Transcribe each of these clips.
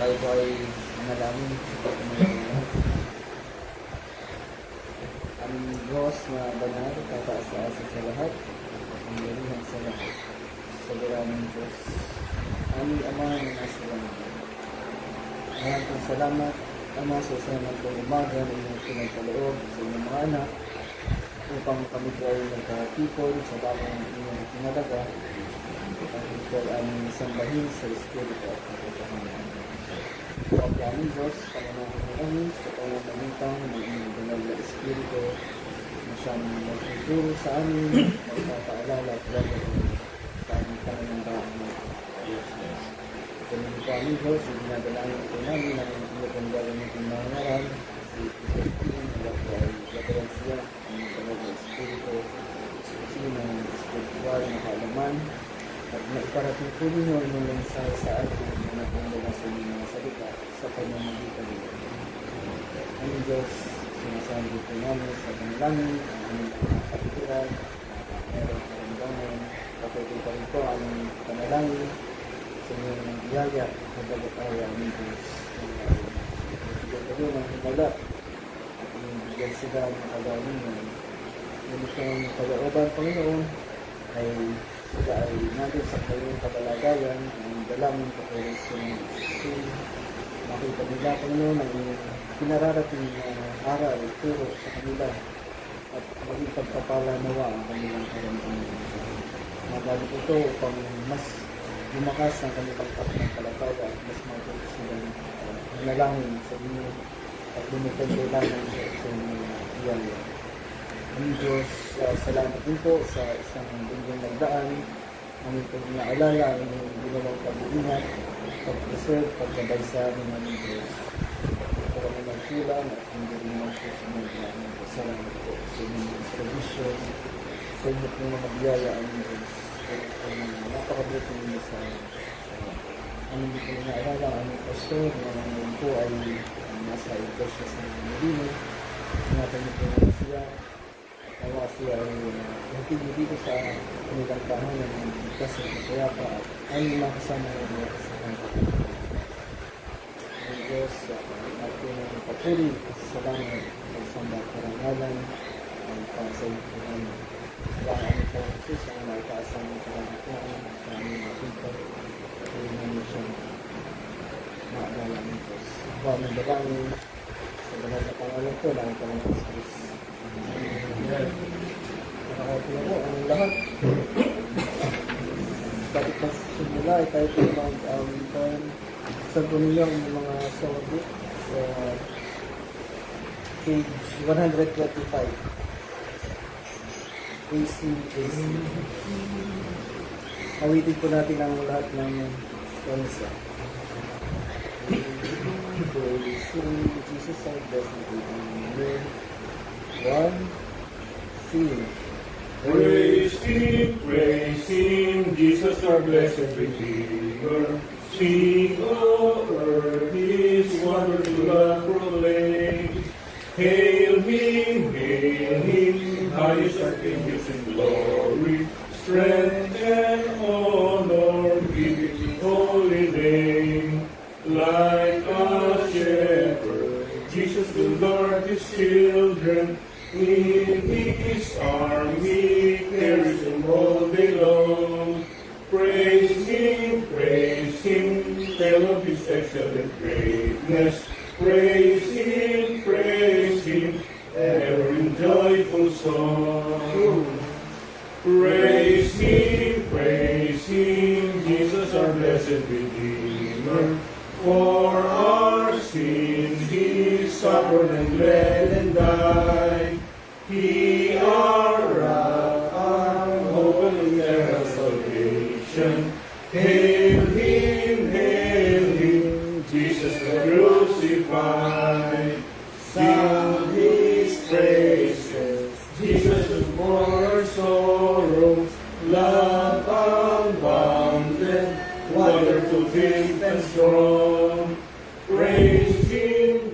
tayo po ay manalangin. Ang Diyos na banal, kataas-taas sa lahat, ang malihan sa lahat, sa ng Diyos, aming Ama na nasa langit. Maraming pong salamat, Ama, sa salamat po umaga na inyong pinagkaloob sa inyong mga anak upang kami po ay nagkatipon sa bagong inyong pinalaga. Kami po ay aming sambahin sa Espiritu at katotohanan. Huwag po aming Diyos, pananahin mo kami sa pamamagitan ng inyong banal na Espiritu na siyang magtuturo sa amin, magpapaalala at lalo sa aming pananandaan mo. Ganun po aming Diyos, ginadalangin po namin ang inyong panggalang ng pinangaral, si Christine, na po ay gagawan siya ang banal na Espiritu, ng spiritual na kaalaman, at maiparating po ninyo ang inyong mensahe sa atin na mula sa inyong mga salita sa pamamagitan nito. Ang Diyos, sinasabi po namin sa panalangin, ang aming kapitulan, merong karamdaman, patuloy pa rin po ang panalangin sa inyong biyaya, kabagataya ang Diyos. Bigyan kayo ng himala at bigyan sila ng kagalingan. Ngunit ang kalooban, Panginoon, ay sila ay nandun sa kayong kabalagayan, ang dalangin ko kayo sa mga Diyos. Makita nila, Panginoon, ang pinararating na aral, turo sa kanila, at maging pagpapala nawa ang kanilang karamdaman. Magali po ito upang mas lumakas ang kanilang pananampalataya at mas matuloy silang manalangin sa inyo at lumipad kailangan sa inyong iyaya. Ang Diyos, salamat din po sa isang linggong nagdaan. Amin po naalala ang inyong ginawang pag-iingat, pag-preserve, pagkabay sa amin ng Diyos. Ito kami magkulang at hindi rin naman po sumaglaan. Salamat po sa inyong provision, sa inyong mga biyaya ang Diyos. Napakabuti ninyo sa amin din po naalala ang aming pastor na ngayon po ay nasa iglesia sa Medina. Ingatan niyo po naman siya. Nawa siya ay natin dito sa kanilang tahanan ng ligtas at kapayapa at aming mga kasama ng mga kasama. Ang Diyos at yung papuri sa langit ang samba karangalan ang pasay ko namin. Kaya ang ito ang Jesus ang naitaasang ng karangalan sa aming mapinta at yung namin siyang maalala ng Diyos. Bawa ng dalangin sa banal na pangalan ko lang ito ng Jesus. Nakakapin ako ang lahat. Bakit mas simula ay tayo po saan po ninyo ang mga songbook sa page 125. AC. Awitin po natin ang lahat ng songs. Praising Jesus our blessed Redeemer. 1. Sing. Praise Him, Jesus our blessed Redeemer. Sing, O earth, His wonderful love proclaim. Hail Him, highest archangels in glory, strength and honor, give His holy name. Like a shepherd, Jesus will guard His children. In His army, carries Him all day long. Praise Him, tell of His excellent greatness. Praise Him, ever in joyful song. Praise Him, Jesus our blessed Redeemer. For our sins He suffered and bled and died. He our rock, our hope and eternal salvation. Hail Him, Jesus the crucified. Sing His praises, Jesus who bore our sorrows, love unbounded, wonderful faith and strong. Praise Him,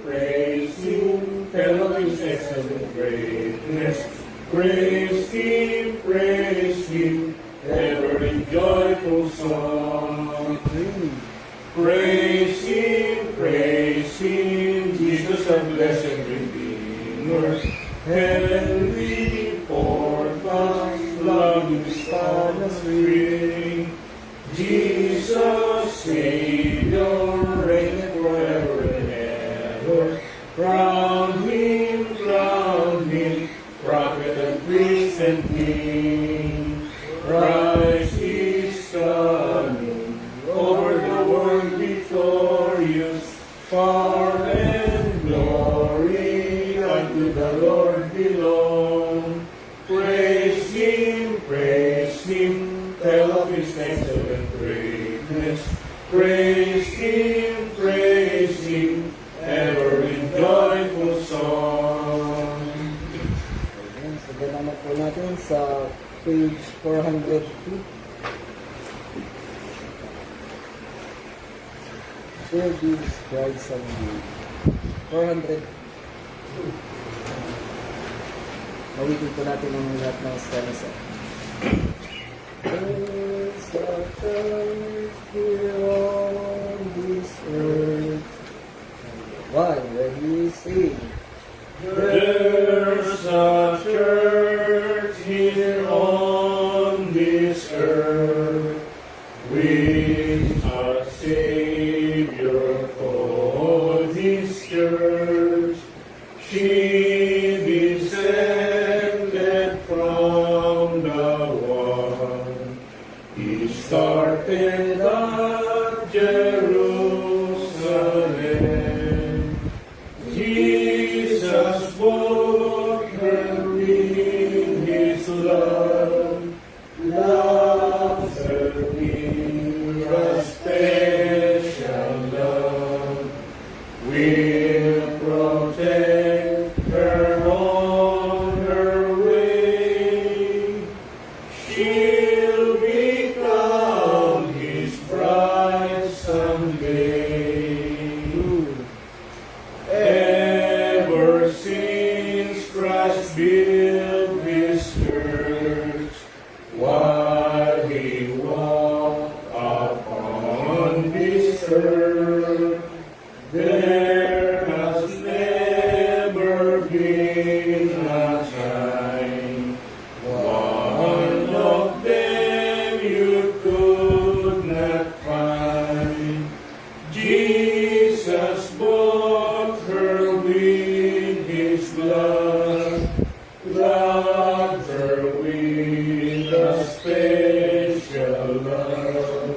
tell of His excellent greatness. Praise Him, ever in joyful song. Praise Him, seen Jesus, a blessed Redeemer. Heavenly forecast, love is on the spring. Jesus, Savior, reign forever and ever. Crown Him, prophet and priest and king. Christ is coming, over the world victorious, power and glory unto the Lord belong. Praise Him, tell of His excellent greatness. Praise Him, ever in joyful song. Ayan, so naman po natin sa page 402. Share these Christ of you. 402. Mawitin po natin ang lahat ng stanza. There's a church here on this earth. Why? Where He sing? There's a church here on this earth with a Savior called His church. She descended from the one He started at Jerusalem. Jesus bought her with His love, loves her with a special love, will protect her on her way. She'll become His bride someday. Ever since Christ built His church, while He walked upon this earth, there has never been a time one of them you could not find. Jesus bought her with His blood, loved her with a special love,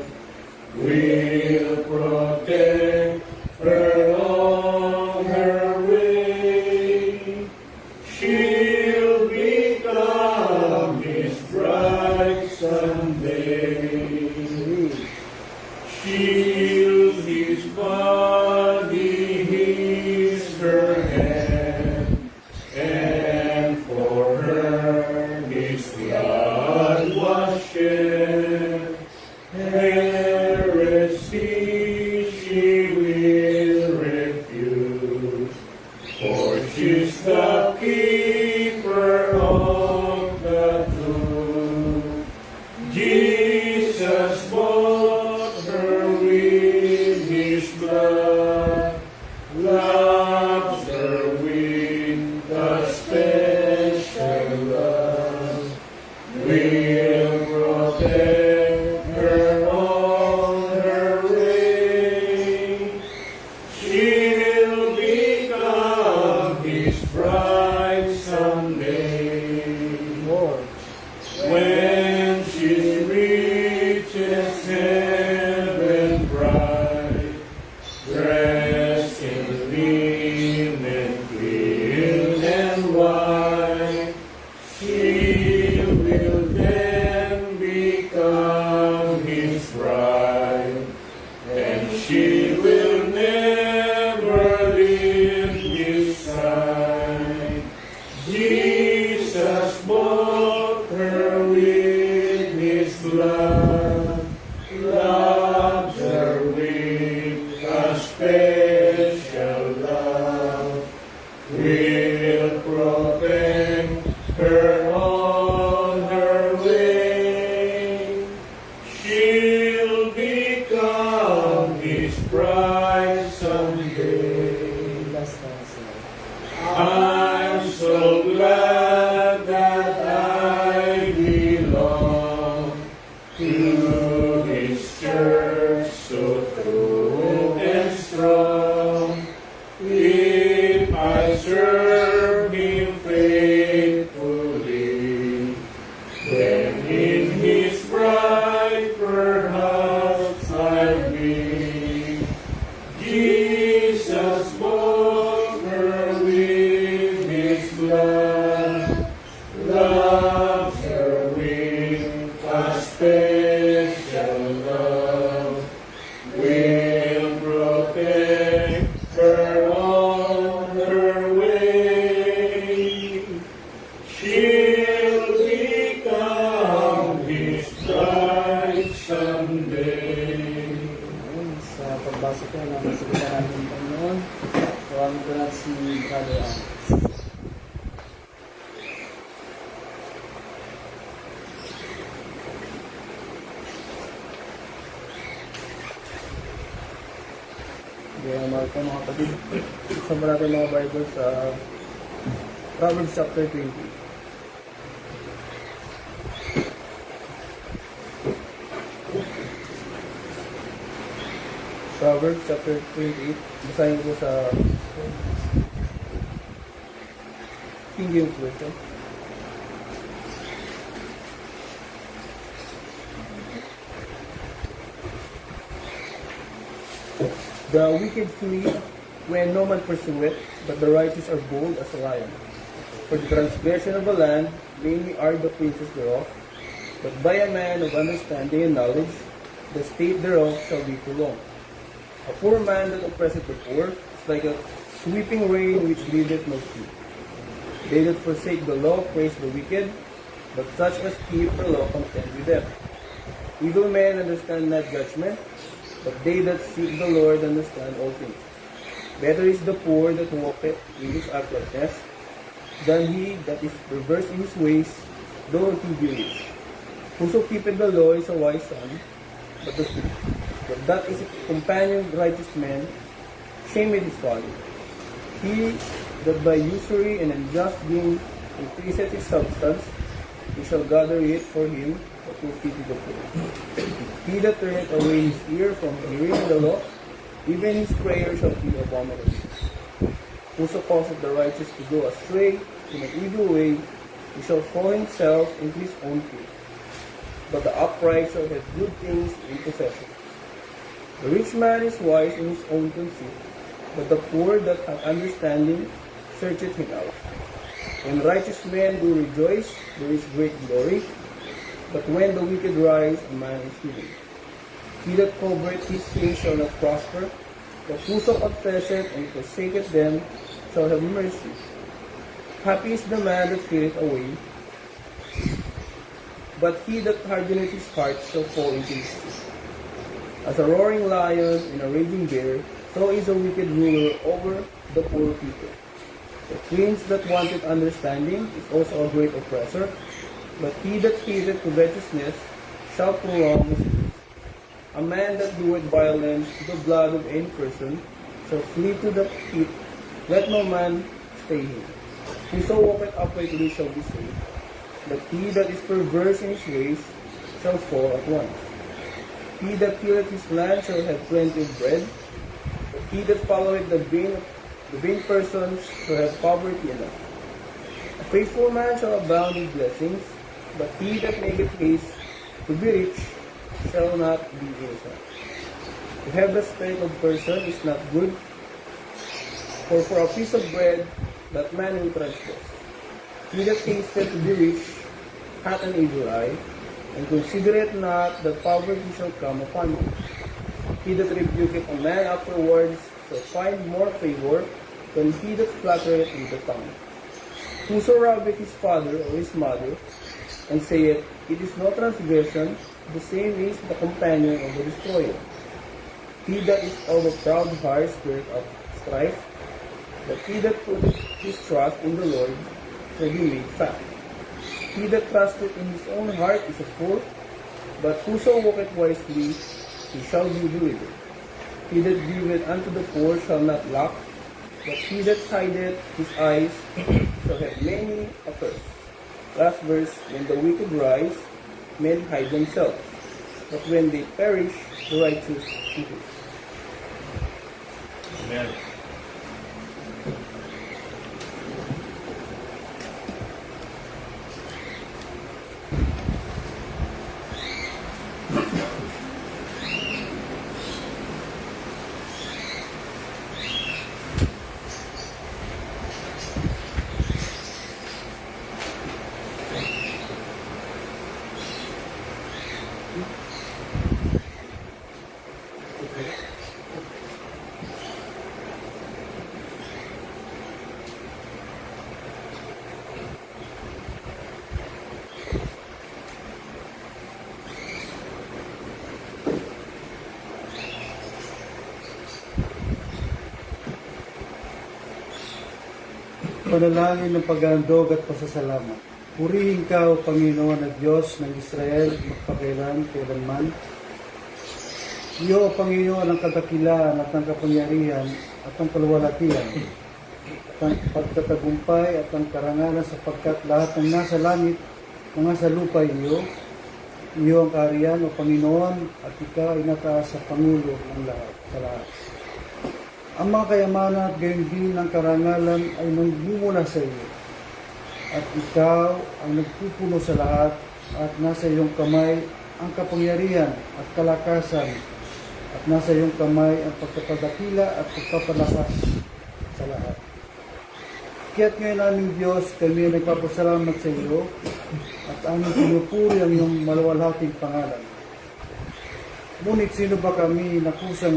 will protect her on her way. She'll become His bride someday. Shield His body, His her hand, and for her His blood was shed. Heresy she will refuse, for she's the keeper of the truth. Jesus bought her with His blood, loves her with a special love, will protect her on her way. She'll become His bride someday. Lord. When she reaches heaven bright, dressed in linen clean and white, she will then become His bride, and she will never leave His side. Jesus bought her with His blood, loved her with a special love, will protect her on her way. She'll become His bride someday. to His church, so true and strong. If I serve Him faithfully, then in His bride perhaps I'll be. Jesus bought her with His blood, loves her with a special love, will protect her on her way. She'll become His bride someday. Ayun, sa pagbasa ko ng masigla natin ng Panginoon, tawagin ko na si Brother Alex. Kaya mga mga kapatid, sama natin mga Bible sa Proverbs chapter 20. Proverbs chapter 28, basahin ko sa King James Version. The wicked flee when no man pursueth, but the righteous are bold as a lion. For the transgression of a land, vainly are the princes thereof, but by a man of understanding and knowledge, the state thereof shall be prolonged. A poor man that oppresseth the poor is like a sweeping rain which leaveth no fruit. They that forsake the law praise the wicked, but such as keep the law contend with them. Evil men understand not judgment, but they that seek the Lord understand all things. Better is the poor that walketh in his uprightness, than he that is perverse in his ways, though he be rich. Whoso keepeth the law is a wise son, but that is a companion of righteous men, shameth his folly. He that by usury and unjust gain increaseth his substance, he shall gather it for him that will pity the poor. He that turneth away his ear from hearing the law, even his prayer shall be abominable. Whoso causeth the righteous to go astray in an evil way, he shall fall himself into his own pit. But the upright shall have good things in possession. The rich man is wise in his own conceit, but the poor that have understanding searcheth him out. When righteous men do rejoice, there is great glory, but when the wicked rise, a man is hidden. He that covereth his face shall not prosper, but whoso confesseth and forsaketh them shall have mercy. Happy is the man that feareth away, but he that hardeneth his heart shall fall into his pit. As a roaring lion and a raging bear, so is a wicked ruler over the poor people. The prince that wanteth understanding is also a great oppressor, but he that hateth covetousness shall prolong his days. A man that doeth violence to the blood of any person shall flee to the pit. Let no man stay him. Whoso walketh uprightly shall be saved, but he that is perverse in his ways shall fall at once. He that tilleth his land shall have plenty of bread, but he that followeth the vain persons shall have poverty enough. A faithful man shall abound in blessings, but he that maketh haste to be rich shall not be innocent. To have respect of person is not good, for a piece of bread that man will transgress. He that hasteth to be rich hath an evil eye, and considereth not that poverty shall come upon him. He that rebuketh a man afterwards shall find more favor than he that flattereth with the tongue. Whoso robbeth his father or his mother, and saith, It is no transgression, the same is the companion of the destroyer. He that is of a proud heart stirreth up strife, but he that putteth his trust in the Lord shall be made fat. He that trusteth in his own heart is a fool, but whoso walketh wisely, he shall be delivered. He that giveth unto the poor shall not lack, but he that hideth his eyes shall have many a curse. Last verse, when the wicked rise, men hide themselves, but when they perish, the righteous do this. Amen. Panalangin ng paghandog at pasasalamat. Purihin ka, O Panginoon na Diyos ng Israel, magpakailan, kailanman. Iyo, O Panginoon, ang kadakilaan at ang kapangyarihan at ang kaluwalhatian, at ang pagtatagumpay at ang karangalan sapagkat lahat ng nasa langit, mga sa lupa iyo, iyo ang kaharian, O Panginoon, at ikaw ay nataas sa Pangulo ng lahat, sa lahat. Ang mga kayamanan at gayon din ng karangalan ay nagmumula sa iyo. At ikaw ang nagpupuno sa lahat at nasa iyong kamay ang kapangyarihan at kalakasan at nasa iyong kamay ang pagkapadakila at pagpapalakas sa lahat. Kaya't ngayon aming Diyos, kami ay nagpapasalamat sa iyo at aming pinupuri ang iyong maluwalhating pangalan. Ngunit sino ba kami na kusang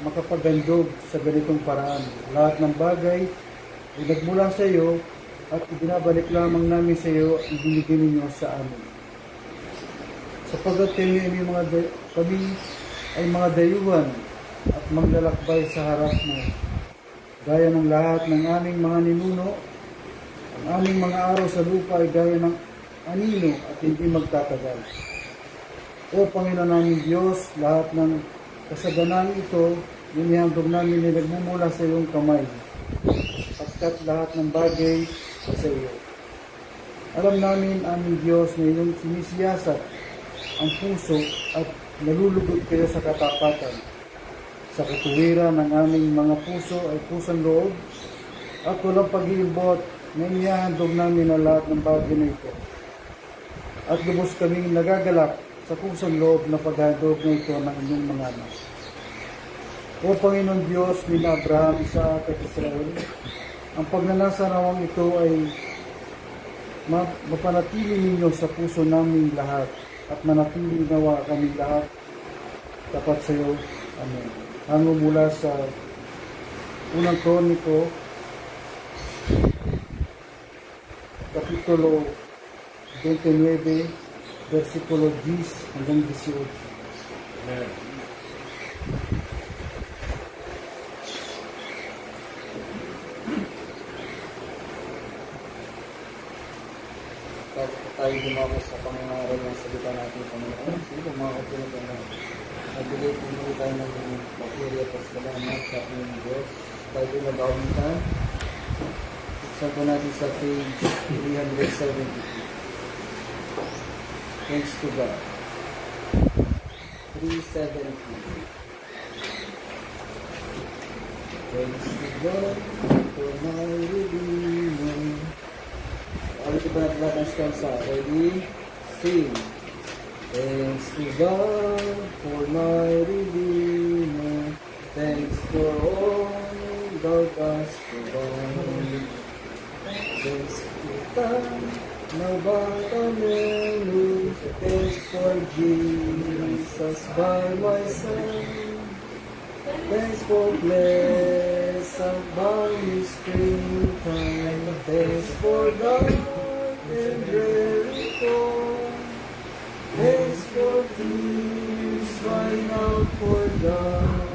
makapaghandog sa ganitong paraan? Lahat ng bagay ay nagmula sa iyo at ibinabalik lamang namin sa iyo ang binigay ninyo sa amin. Sapagkat kami ay mga dayuhan at maglalakbay sa harap mo. Gaya ng lahat ng aming mga ninuno, ang aming mga araw sa lupa ay gaya ng anino at hindi magtatagal. O Panginoon namin Diyos, lahat ng kasaganang ito, inihandog namin ay nagmumula sa iyong kamay, pagkat lahat ng bagay sa iyo. Alam namin, aming Diyos, na iyong sinisiyasat ang puso at nalulugod kayo sa katapatan. Sa katuwiran ng aming mga puso ay pusang loob at walang pag-iimbot na inihandog namin ang lahat ng bagay na ito. At lubos kaming nagagalak sa kusang loob na paghandog na ito ng inyong mga anak. O Panginoon Diyos ni Abraham, Isaac at Israel, ang pagnanasawang ito ay mapanatili ninyo sa puso namin lahat at manatili nawa kami lahat tapat sa iyo. Amen. Hango mula sa unang Kroniko, Kapitulo 29, versikulo 10 hanggang 18. Amen. Bago tayo dumako sa pangangaral ng salita natin, Panginoon, sino mga kapatid na nagbigay po muli tayo ng papuri at salamat sa ating Diyos. Tayo po nag-aunitan. Iksan po natin sa page 372. Thanks to God. 370. Thanks to God for my Redeemer. Ulit ba natin lahat ng stanza? Ready? Sing. Thanks to God for my Redeemer. Thanks for all thou hast provided. Thanks to God, my Bartholomew. Thanks for Jesus by my side. Thanks for blessed by His springtime. Thanks for God and very fall. Thanks for tears crying out for God.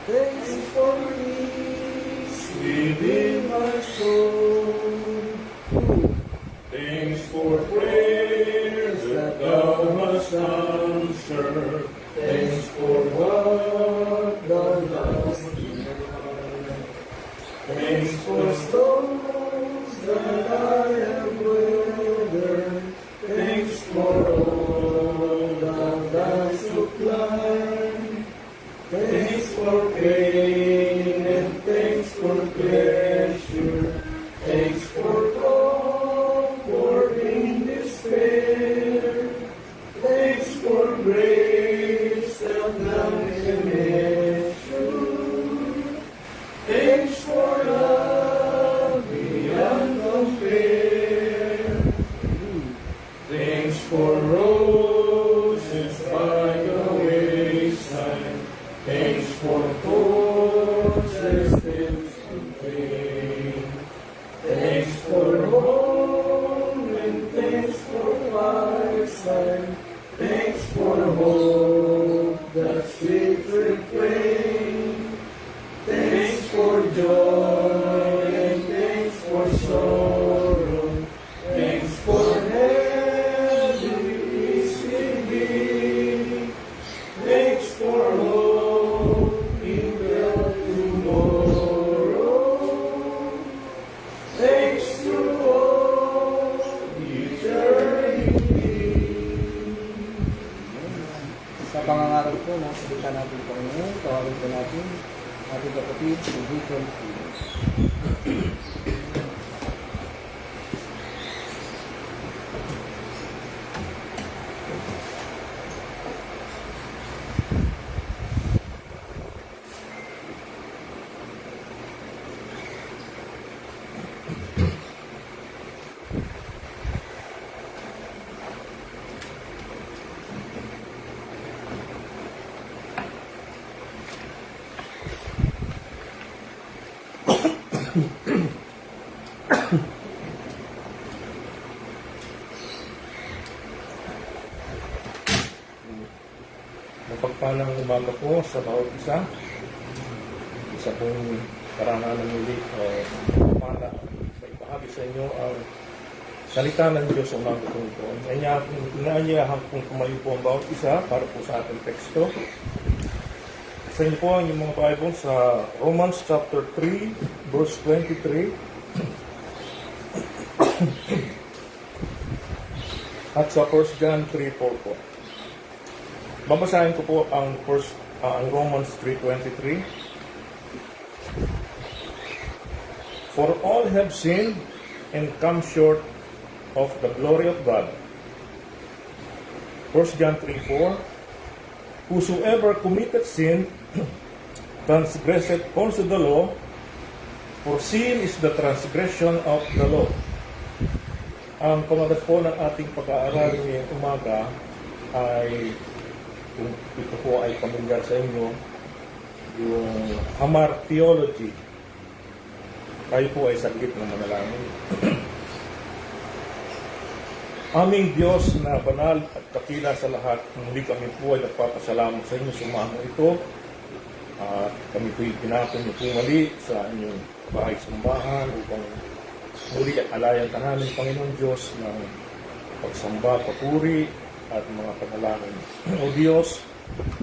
Thanks for peace within my soul. Thanks for prayers that thou hast answered. Thanks for what thou hast done. Thanks for storms that I have weathered. Thanks for all grace that nothing measure. Thanks for love beyond compare. Thanks for roses by the wayside. Thanks for thorns that still fade. Thanks for home and thanks for fireside. Thanks for hope that sweet refrain. Thanks for joy and thanks for sorrow. Thanks for heaven easy giving. Thanks for hope in the tomorrow. Thanks to all eternity. Sa pangangarap po na salita natin po ngayon, tawagin po natin ating kapatid, si Deacon Phil. Mapagpalang umaga po sa bawat isa. Isa pong karangalan muli para sa ibahagi sa inyo ang salita ng Diyos sa umaga po ito. Inaanyayahan pong tumayo po ang bawat isa para po sa ating teksto. Sa inyo po ang inyong mga Bible sa Romans chapter 3 verse 23 at sa 1 John 3:4 po. Babasahin ko po ang Romans 3:23. For all have sinned and come short of the glory of God. 1 John 3:4. Whosoever committed sin transgresseth also the law, for sin is the transgression of the law. Ang pamagat po ng ating pag-aaral ngayong umaga ay, kung ito po ay pamilyar sa inyo, yung Hamar Theology. Kayo po ay saglit na manalangin. Aming Diyos na banal at dakila sa lahat, muli kami po ay nagpapasalamat sa inyo sa umagang ito. At kami po ay pinapon niyo po muli sa inyong bahay-sambahan upang muli at alayan ka namin, Panginoon Diyos, ng pagsamba, papuri at mga panalangin. O Diyos,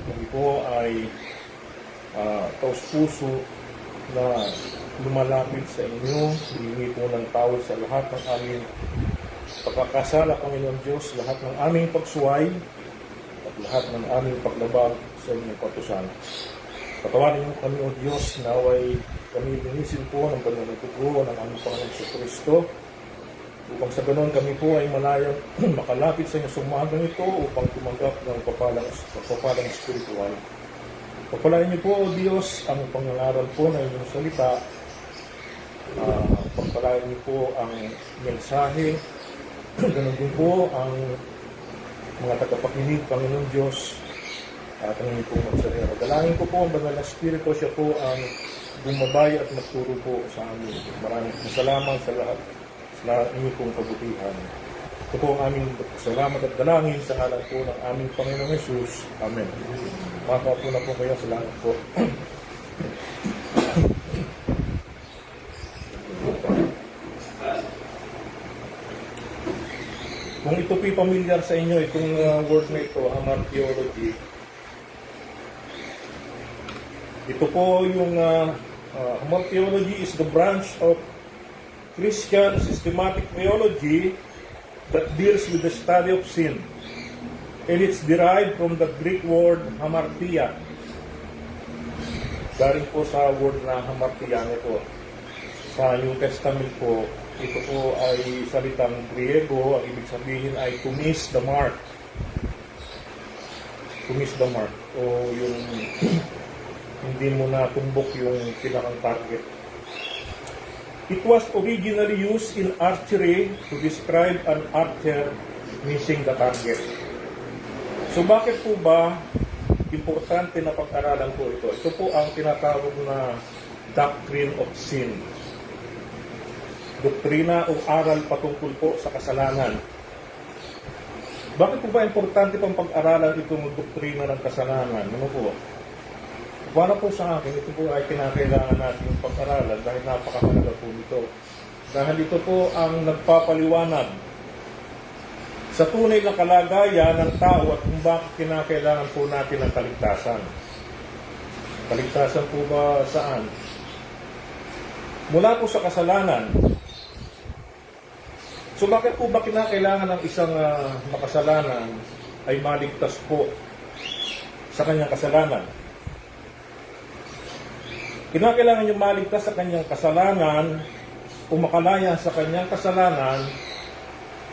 kami po ay taus-puso na lumalapit sa inyo, hihingi po ng tawad sa lahat ng aming pagkakasala, Panginoon Diyos, lahat ng aming pagsuway at lahat ng aming paglabag sa inyong patusan. Patawarin niyo kami, O Diyos, naway kami linisin po ng banal na dugo ng aming Panginoon sa Kristo, upang sa ganon kami po ay malayang makalapit sa inyo sa umagang ito upang tumanggap ng papalang spiritual. Pagpalain niyo po, O Diyos, ang pangangaral po ng inyong salita. Pagpalain niyo po ang mensahe. Ganon din po ang mga tagapakinig, Panginoon Diyos, at ang inyong pong magsalita. Dalangin ko po ang banal na Espiritu, siya po ang bumabay at magturo po sa amin. Maraming salamat sa lahat na inyong pong kabutihan. Ito po ang aming salamat at dalangin sa ngalan po ng aming Panginoong Jesus. Amen. Maka po na po kayo. Salamat po. Kung ito po'y pamilyar sa inyo, itong word na ito, Hamar Theology, ito po yung Hamar Theology is the branch of Christian systematic theology that deals with the study of sin. And it's derived from the Greek word hamartia. Galing po sa word na hamartia nito. Sa New Testament po, ito po ay salitang Griego, ang ibig sabihin ay to miss the mark. to miss the mark o yung hindi mo na tumbok yung pinakang target. It was originally used in archery to describe an archer missing the target. So bakit po ba importante na pag-aralan po ito? Ito po ang tinatawag na doctrine of sin. Doktrina o aral patungkol po sa kasalanan. Bakit po ba importante pang pag-aralan itong doktrina ng kasalanan? Ano po? Para po sa akin, ito po ay kinakailangan natin yung pag-aralan dahil napakahalaga po nito. Dahil ito po ang nagpapaliwanag sa tunay na kalagayan ng tao at kung bakit kinakailangan po natin ng kaligtasan. Kaligtasan po ba saan? Mula po sa kasalanan. So bakit po ba kinakailangan ng isang makasalanan ay maligtas po sa kanyang kasalanan? Kinakailangan yung maligtas sa kanyang kasalanan o makalaya sa kanyang kasalanan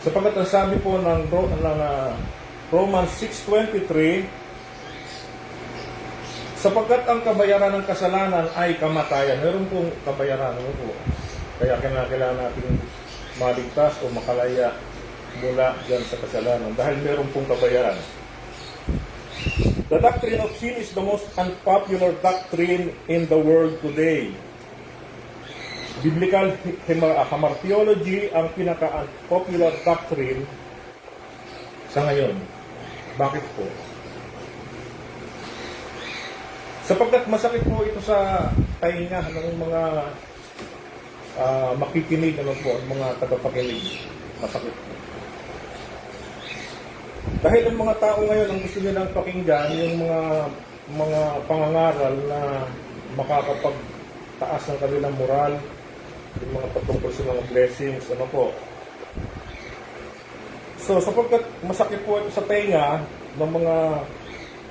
sapagkat ang sabi po ng Romans 6:23, sapagkat ang kabayaran ng kasalanan ay kamatayan. Meron pong kabayaran po. Kaya kinakailangan natin maligtas o makalaya mula dyan sa kasalanan dahil meron pong kabayaran. The doctrine of sin is the most unpopular doctrine in the world today. Biblical hamartiology ang pinaka-unpopular doctrine sa ngayon. Bakit po? Sapagkat masakit po ito sa tainga ng mga makikinig, mga tagapakinig. Masakit po. Dahil ang mga tao ngayon ang gusto nilang pakinggan yung mga pangangaral na makakapagtaas ng kanilang moral, yung mga patungkol sa mga blessings, So, sapagkat masakit po ito sa tenga ng mga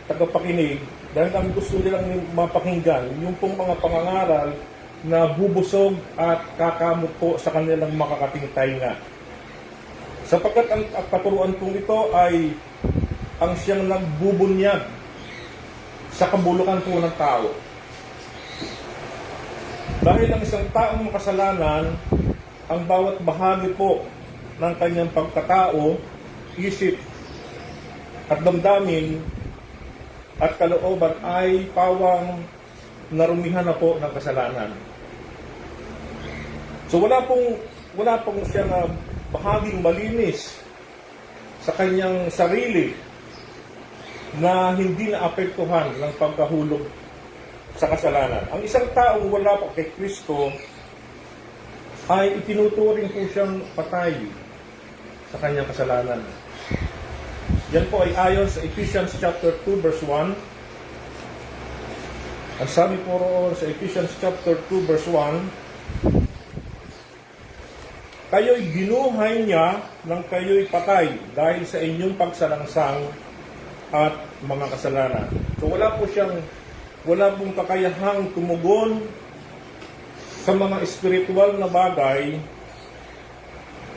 tagapakinig, dahil ang gusto nilang mapakinggan, yung pong mga pangangaral na bubusog at kakamot po sa kanilang makakating tainga. Sapagkat ang katuruan pong ito ay ang siyang nagbubunyag sa kabulukan po ng tao. Dahil ang isang taong makasalanan, ang bawat bahagi po ng kanyang pagkatao, isip at damdamin at kalooban ay pawang narumihan na po ng kasalanan. So wala pong siyang bahaging malinis sa kanyang sarili na hindi naapektuhan ng pagkahulog sa kasalanan. Ang isang taong wala pa kay Kristo ay itinuturing po siyang patay sa kanyang kasalanan. Yan po ay ayon sa Ephesians chapter 2 verse 1. Ang sabi po roon sa Ephesians chapter 2 verse 1, kayo'y binuhay niya nang kayo'y patay dahil sa inyong pagsalangsang at mga kasalanan. So wala pong kakayahang tumugon sa mga espiritual na bagay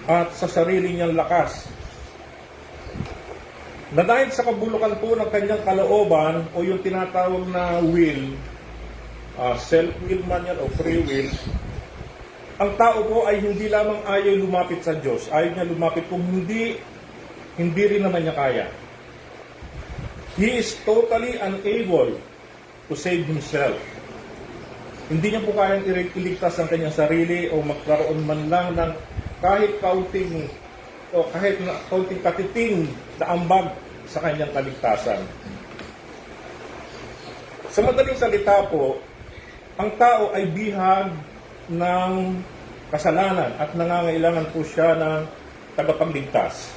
at sa sarili niyang lakas. Na dahil sa kabulukan po ng kanyang kalooban o yung tinatawag na will, self-will man yan o free will, ang tao po ay hindi lamang ayaw lumapit sa Diyos. Ayaw niya lumapit kung hindi rin naman niya kaya. He is totally unable to save himself. Hindi niya po kayang iligtas ang kanyang sarili o magkaroon man lang ng kahit kaunting katiting na ambag sa kanyang kaligtasan. Sa madaling salita po, ang tao ay bihag ng kasalanan at nangangailangan po siya ng tagapagligtas.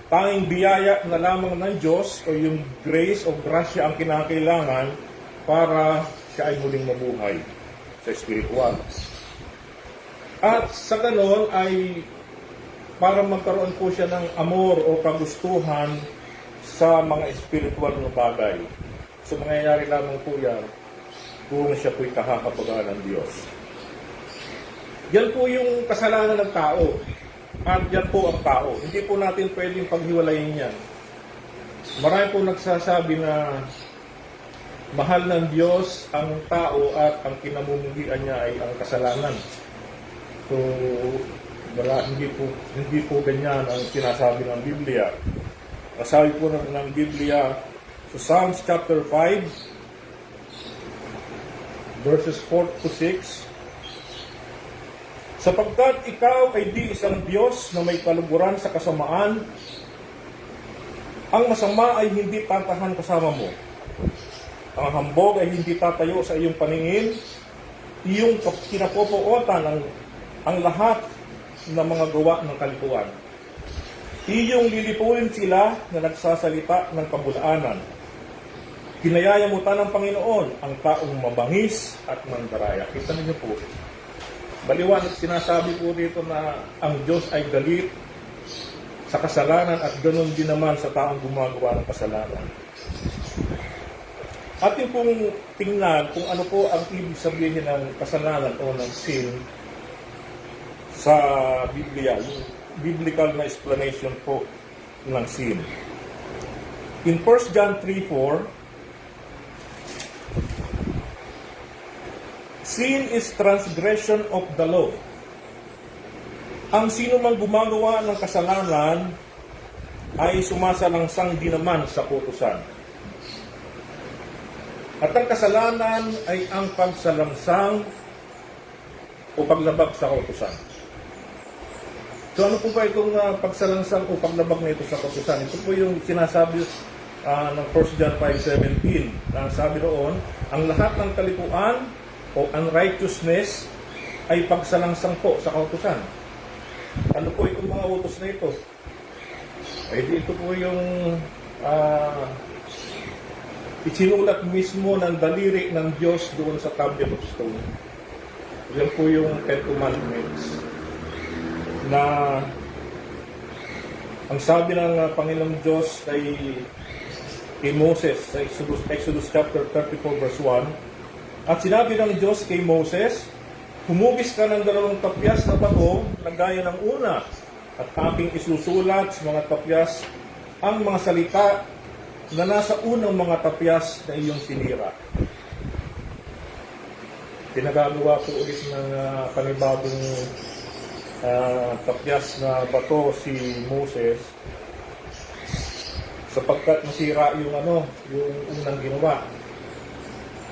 Tanging biyaya na lamang ng Diyos o yung grace o grasya ang kinakailangan para siya ay muling mabuhay sa spiritual. At sa ganon ay para magkaroon po siya ng amor o kagustuhan sa mga spiritual na bagay. So mangyayari lamang po yan kung siya po'y kahakapagaan ng Diyos. Yan po yung kasalanan ng tao. At yan po ang tao. Hindi po natin pwedeng paghiwalayin yan. Marami po nagsasabi na mahal ng Diyos ang tao at ang kinamumuhian niya ay ang kasalanan. So, hindi po ganyan ang sinasabi ng Biblia. Sabi po ng Biblia sa Psalms chapter 5, verses 4 to 6, sapagkat ikaw ay di isang Diyos na may kaluguran sa kasamaan, ang masama ay hindi tatahan kasama mo. Ang hambog ay hindi tatayo sa iyong paningin, iyong kinapopuotan ang lahat ng mga gawa ng kalikuan. Iyong lilipunin sila na nagsasalita ng kabulaanan. Kinayayamutan ng Panginoon ang taong mabangis at mandaraya. Kita niyo po, baliwanag sinasabi po dito na ang Diyos ay galit sa kasalanan at ganoon din naman sa taong gumagawa ng kasalanan. At yung pong tingnan kung ano po ang ibig sabihin ng kasalanan o ng sin sa Biblia, yung biblical na explanation po ng sin. In 1 John 3:4, sin is transgression of the law. Ang sino mang gumagawa ng kasalanan ay sumasalangsang din naman sa kautusan. At ang kasalanan ay ang pagsalangsang o paglabag sa kautusan. So ano po ba itong pagsalangsang o paglabag na ito sa kautusan? Ito po yung sinasabi ng 1 John 5:17. Sabi roon, ang lahat ng kalikuan o unrighteousness ay pagsalangsang po sa kautusan. Ano po itong mga utos na ito? Ay ito po yung isinulat mismo ng daliri ng Diyos doon sa tablet of stone. Yan po yung Ten Commandments na ang sabi ng Panginoong Diyos kay Moses sa Exodus chapter 34 verse 1, at sinabi ng Diyos kay Moses, humugis ka ng 2 tapyas na bato na gaya ng una, at aking isusulat sa mga tapyas ang mga salita na nasa unang mga tapyas na iyong sinira. Pinagagawa po ulit ng panibagong tapyas na bato si Moses sapagkat nasira yung yung unang ginawa.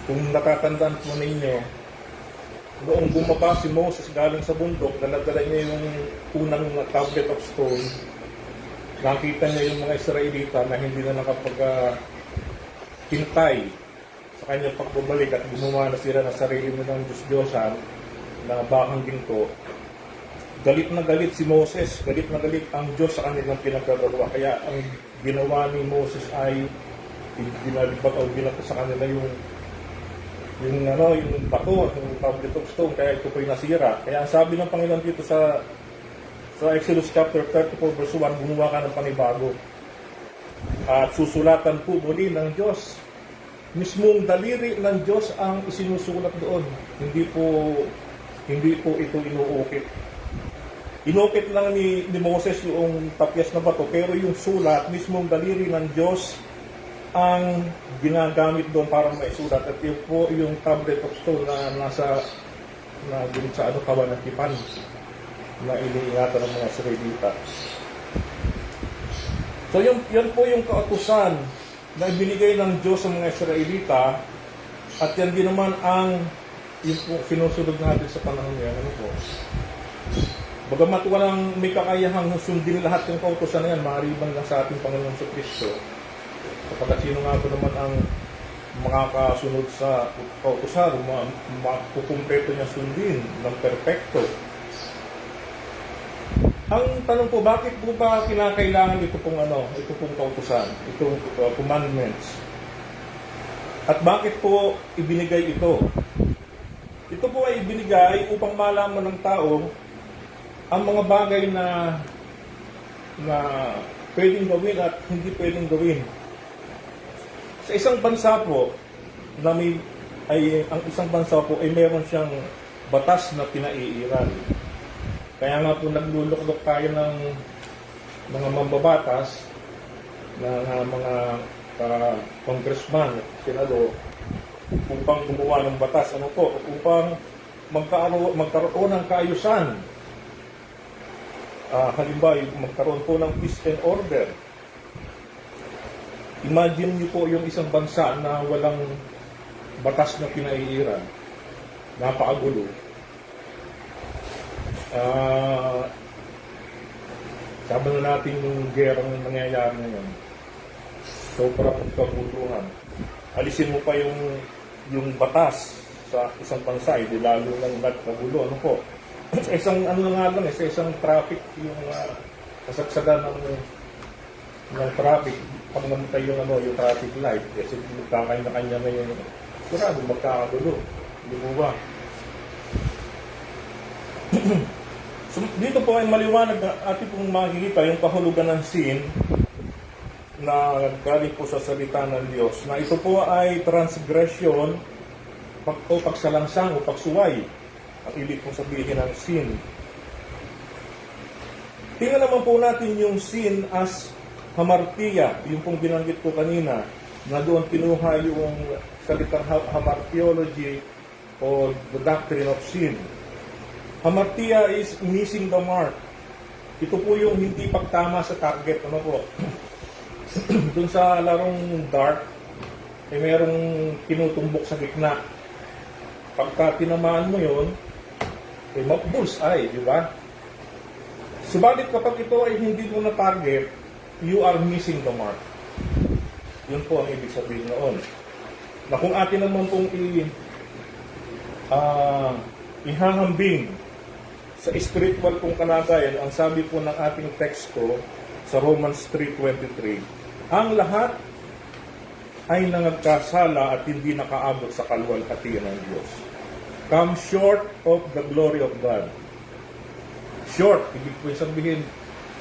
Kung nakatandaan po ninyo, noong bumaba si Moses galing sa bundok, dala-dala niya yung unang tablet of stone. Nakita niya yung mga Israelita na hindi na nakapag-hintay sa kanyang pagbabalik at gumawa na sila ng sarili nilang Diyos-Diyosan na bakang ginto. Galit na galit si Moses, galit na galit ang Diyos sa kanilang pinagkagawa. Kaya ang ginawa ni Moses ay binalibag o binato sa kanila yung bato, yung tablet of stone, kaya ito po'y nasira. Kaya ang sabi ng Panginoon dito sa Exodus chapter 34 verse 1, gumawa ka ng panibago. At susulatan po muli ng Diyos. Mismong daliri ng Diyos ang isinusulat doon. Hindi po ito inuukit. Inukit lang ni Moses yung tapyas na bato, pero yung sulat, mismong daliri ng Diyos ang ginagamit doon para maisulat. At yun po yung tablet of stone na nasa dun sa kabanatipan na iniingatan ng mga Israelita. So yan po yung kautusan na ibinigay ng Diyos sa mga Israelita, at yan din naman ang yung po sinusunod natin sa panahon ngayon. Ano po? Bagamat walang may kakayahang sundin lahat ng kautusan na yan, maliban lang sa ating Panginoon sa Kristo. Kapag sino nga po naman ang makakasunod sa kautusan, makukumpleto niya sundin ng perpekto. Ang tanong po, bakit po ba kinakailangan ito pong kautusan, itong commandments? At bakit po ibinigay ito? Ito po ay ibinigay upang malaman ng tao ang mga bagay na pwedeng gawin at hindi pwedeng gawin. Sa isang bansa po, ang isang bansa po ay meron siyang batas na pinaiiral. Kaya nga po nagluluklok tayo ng mga mambabatas ng mga congressman, senador, upang gumawa ng batas, upang magkaroon ng kaayusan. Halimbawa, magkaroon po ng peace and order. Imagine niyo po yung isang bansa na walang batas na pinaiiran. Napakagulo. Sabi na natin yung gerang nangyayari ngayon. Sobra pagkabuluhan. Alisin mo pa yung batas sa isang bansa, di lalo ng nagkagulo. Ano po? Sa isang sa isang traffic, yung kasagsagan ng traffic, pag namatay yung traffic light, kasi magkakanya-kanya na yung kurado, magkakagulo. Hindi mo ba? So, dito po ay maliwanag na ating pong makikita yung kahulugan ng sin na galing po sa salita ng Diyos, na ito po ay transgression o pagsalangsang o pagsuway. Ang ibig kong sabihin ng sin. Tingnan naman po natin yung sin as hamartia, yung pong binanggit ko kanina, na doon pinuha yung salitang hamartiology o the doctrine of sin. Hamartia is missing the mark. Ito po yung hindi pagtama sa target. Ano po? Doon sa larong dart, merong tinutumbok sa gitna. Pagka tinamaan mo yun, bullseye, di ba? Subalit kapag ito ay hindi mo na target, you are missing the mark. Yun po ang ibig sabihin noon. Na kung atin naman pong ihahambing sa spiritual kong kalagayan, ang sabi po ng ating text ko sa Romans 3:23, ang lahat ay nangagkasala at hindi nakaabot sa kaluwalhatian ng Diyos. Come short of the glory of God. Short, ibig po sabihin,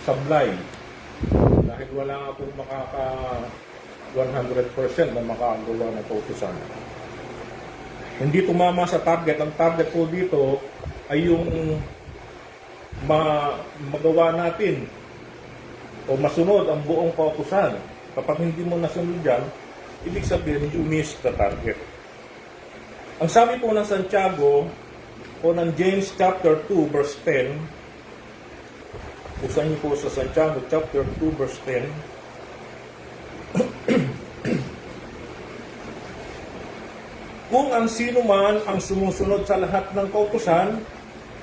sablay. Dahil wala nga po 100% na makagawa ng kautusan. Hindi tumama sa target. Ang target po dito ay yung magawa natin o masunod ang buong kautusan. Kapag hindi mo nasunod yan, ibig sabihin, you miss the target. Ang sabi po ng Santiago o ng James chapter 2 verse 10, usan niyo po sa Santiago chapter 2 verse 10, kung ang sino man ang sumusunod sa lahat ng kautusan,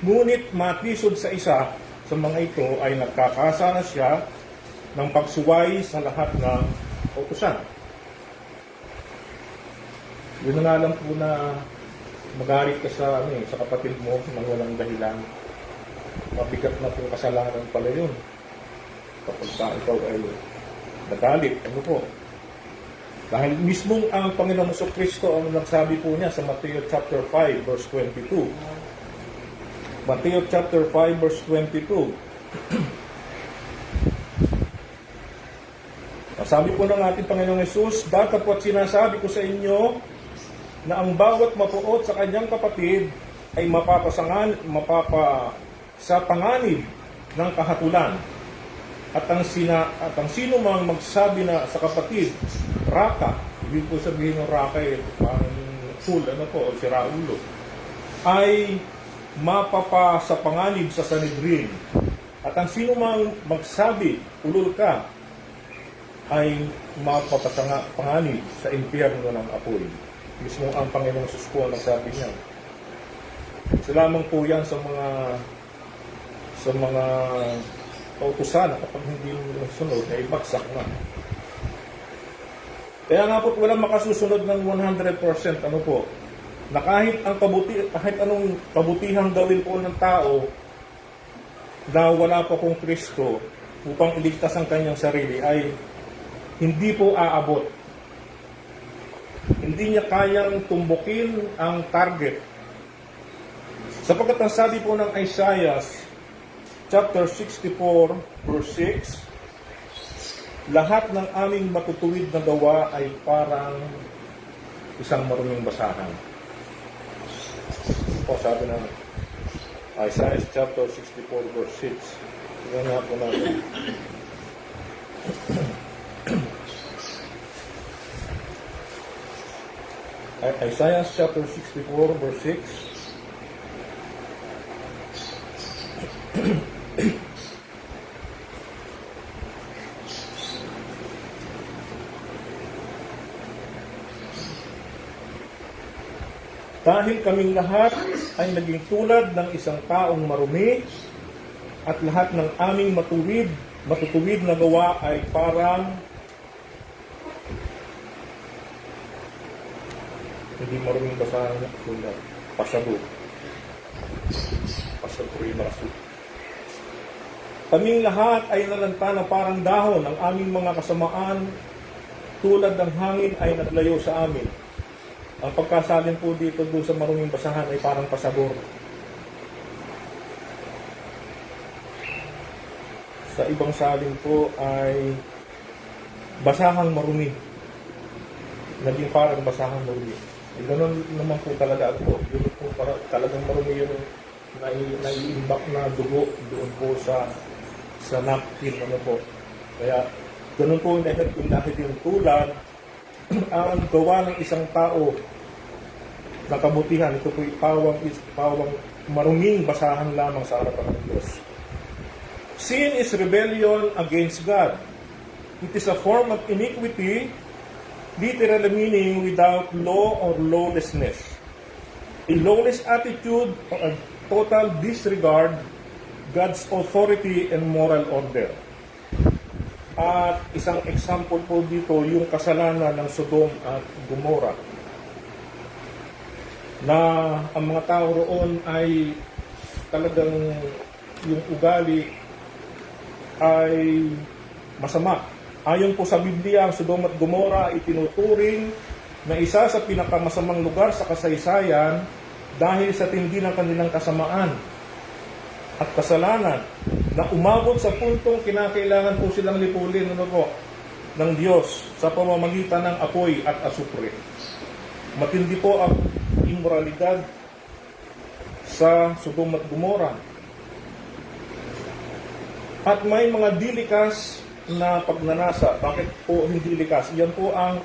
ngunit matisod sa isa sa mga ito ay nagkakasala siya ng pagsuway sa lahat ng kautusan. Yun na nga lang po na magalit ka sa kapatid mo nang walang dahilan. Mabigat na po kasalanan pala yun. Kapag ikaw ay nagalit, ano po? Dahil mismong ang Panginoong Jesucristo ang nagsabi po niya sa Mateo chapter 5 verse 22. Mateo chapter 5 verse 22. Sabi po ng ating Panginoong Hesus, datapwat sinasabi ko sa inyo na ang bawat mapuot sa kanyang kapatid ay mapapasapanganib ng kahatulan. At ang sino mang magsabi na sa kapatid, raka, ibig po sabihin ng raka ay parang full, o siraulo, ay mapapasapanganib sa Sanhedrin. At ang sino mang magsabi, ulol ka, ay mapapasanganib sa impyerno ng apoy. Mismo ang Panginoong Sus po ang nagsabi niya. Lamang po yan sa mga kautusan, kapag hindi mo sunod, ay bagsak na. Kaya nga po walang makasusunod ng 100%, na kahit anong kabutihang gawin po ng tao na wala pa pong Kristo upang iligtas ang kanyang sarili, ay hindi po aabot. Hindi niya kayang tumbukin ang target. Sapagkat ang sabi po ng Isaiah chapter 64 verse 6, lahat ng aming matutuwid na gawa ay parang isang maruming basahan. Po sabi ng Isaiah chapter 64 verse 6. Tingnan nga po natin. Isaiah chapter 64 verse 6. Dahil kaming lahat ay naging tulad ng isang taong marumi at lahat ng aming matutuwid na gawa ay parang hindi maruming basahan na tulad pasado. Kaming lahat ay nalanta na parang dahon, ang aming mga kasamaan tulad ng hangin ay naglayo sa amin. Ang pagkasalin po dito doon sa maruming basahan ay parang pasabor. Sa ibang salin po ay basahang marumi. Naging parang basahang marumi. Ganun naman po talaga ako. Yun po talagang marumi yung naiimbak na dugo doon po sa napkin. Ano po. Kaya ganun po dahil yung tulad ang gawa ng isang tao na kabutihan. Ito po pawang maruming basahan lamang sa harapan ng Diyos. Sin is rebellion against God. It is a form of iniquity, literally meaning without law or lawlessness. A lawless attitude or a total disregard God's authority and moral order. At isang example po dito, yung kasalanan ng Sodom at Gomora. Na ang mga tao roon ay talagang yung ugali ay masama. Ayon po sa Biblia, ang Sodom at Gomora ay tinuturing na isa sa pinakamasamang lugar sa kasaysayan dahil sa tindi ng kanilang kasamaan at kasalanan na umabot sa puntong kinakailangan po silang lipulin ng Diyos sa pamamagitan ng apoy at asupre. Matindi po ang immoralidad sa Sodom at Gomora. At may mga dilikas na pagnanasa. Bakit po hindi likas? Yan po ang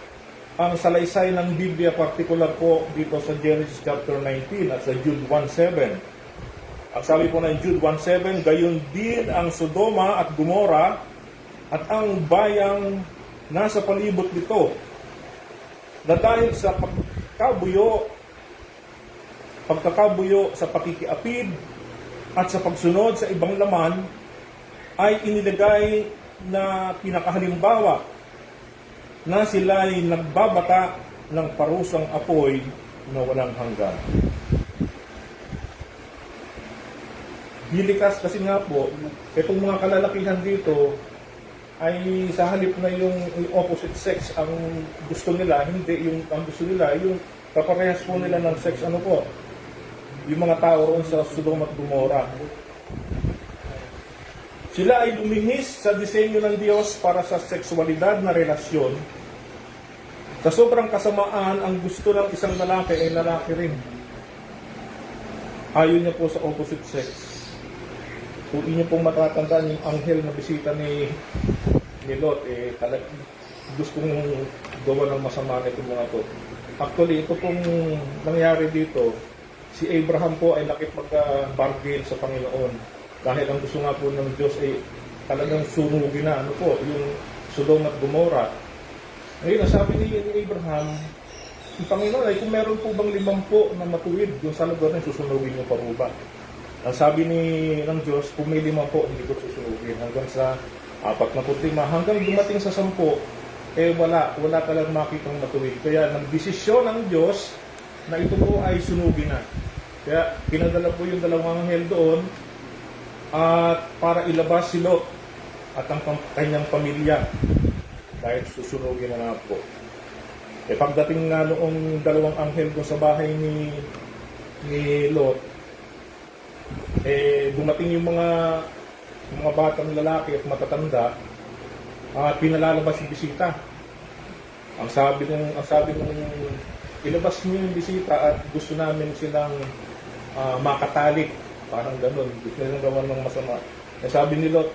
salaysay ng Biblia, particular po dito sa Genesis chapter 19 at sa Jude 1:7. Ang sabi po ng Jude 1:7, gayon din ang Sodoma at Gomora at ang bayang nasa palibot nito, na dahil sa pagkakabuyo sa pakikiapid at sa pagsunod sa ibang laman, ay inilagay na pinakahalimbawa na sila'y nagbabata ng parusang apoy na walang hanggan. Dilikas kasi nga po, itong mga kalalakihan dito ay sa halip na yung opposite sex ang gusto nila, hindi yung ang gusto nila, yung kaparehas po nila ng sex, ano po, yung mga tao roon sa Sodom at Gomora. Sila ay lumihis sa disenyo ng Diyos para sa sexualidad na relasyon. Sa sobrang kasamaan, ang gusto ng isang lalaki ay lalaki rin. Ayaw niya po sa opposite sex. Kung inyo pong matatandaan yung anghel na bisita ni Lot, gusto kong gawa ng masama na itong mga to. Actually, ito pong nangyari dito, si Abraham po ay nakit mag-bargain sa Panginoon. Dahil ang gusto nga po ng Diyos ay talagang sunugin na, yung Sodom at Gomora. Ngayon, sabi ni Abraham, ang Panginoon ay kung meron po bang 50 na matuwid, yung sa lugar na susunugin niyo pa po ba? Ang sabi ng Diyos, kung may 5 po, hindi ko susunugin. Hanggang sa 45, hanggang dumating sa 10, wala talagang makitang matuwid. Kaya nagdesisyon ng Diyos na ito po ay sunugin na. Kaya pinadala po yung 2 anghel doon at para ilabas si Lot at ang kanyang pamilya dahil susunugin na nga po. Pagdating nga noong 2 anghel doon sa bahay ni Lot, dumating yung mga batang lalaki at matatanda at pinalalabas yung bisita. Ang sabi ng ilabas niyo yung bisita at gusto namin silang makatalik, parang ganun, gusto nilang gawan ng masama. Sabi ni Lot,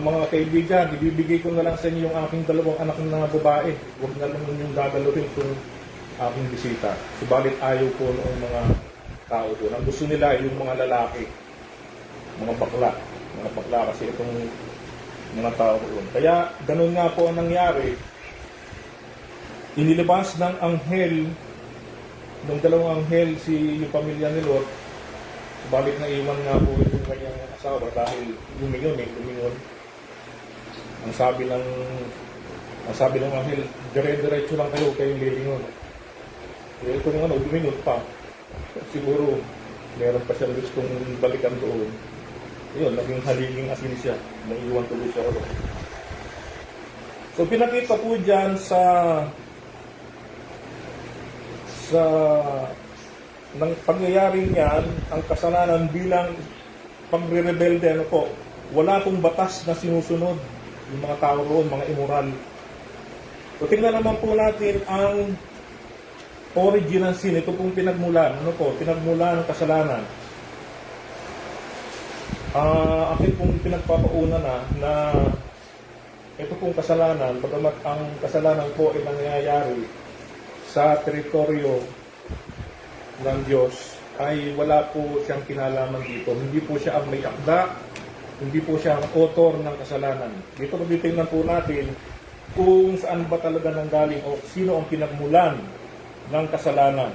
mga kaibigan, ibibigay ko na lang sa inyo yung aking 2 anak na babae, huwag na lang yung gagalawin kung aking bisita. Subalit ayaw po noong mga tao doon. Ang gusto nila ay yung mga lalaki, mga bakla. Mga bakla kasi itong mga tao doon. Kaya ganun nga po ang nangyari. Inilabas ng anghel, ng dalawang anghel yung pamilya ni Lot. Subalit naiwan nga po yung kanyang asawa dahil lumingon. Ang sabi ng anghel, dire-diretso lang kayo lilingon. Kaya ito ng lumingon pa. Siguro, meron pa siyang gustong balikan doon. Yun, naging haliging asin siya. Naiwan tuloy siya ron. So, pinakita po dyan ng pangyayaring yan, ang kasalanan bilang pagre-rebelde, wala pong batas na sinusunod yung mga tao roon, mga immoral. So, tingnan naman po natin ang origin ng sin. Ito pong pinagmulan. Pinagmulan ng kasalanan. Akin pong pinagpapauna na ito pong kasalanan, bagamat ang kasalanan po ay nangyayari sa teritoryo ng Diyos, ay wala po siyang kinalaman dito. Hindi po siya ang may akda, hindi po siya ang author ng kasalanan. Dito tingnan po natin kung saan ba talaga nanggaling o sino ang pinagmulan ng kasalanan.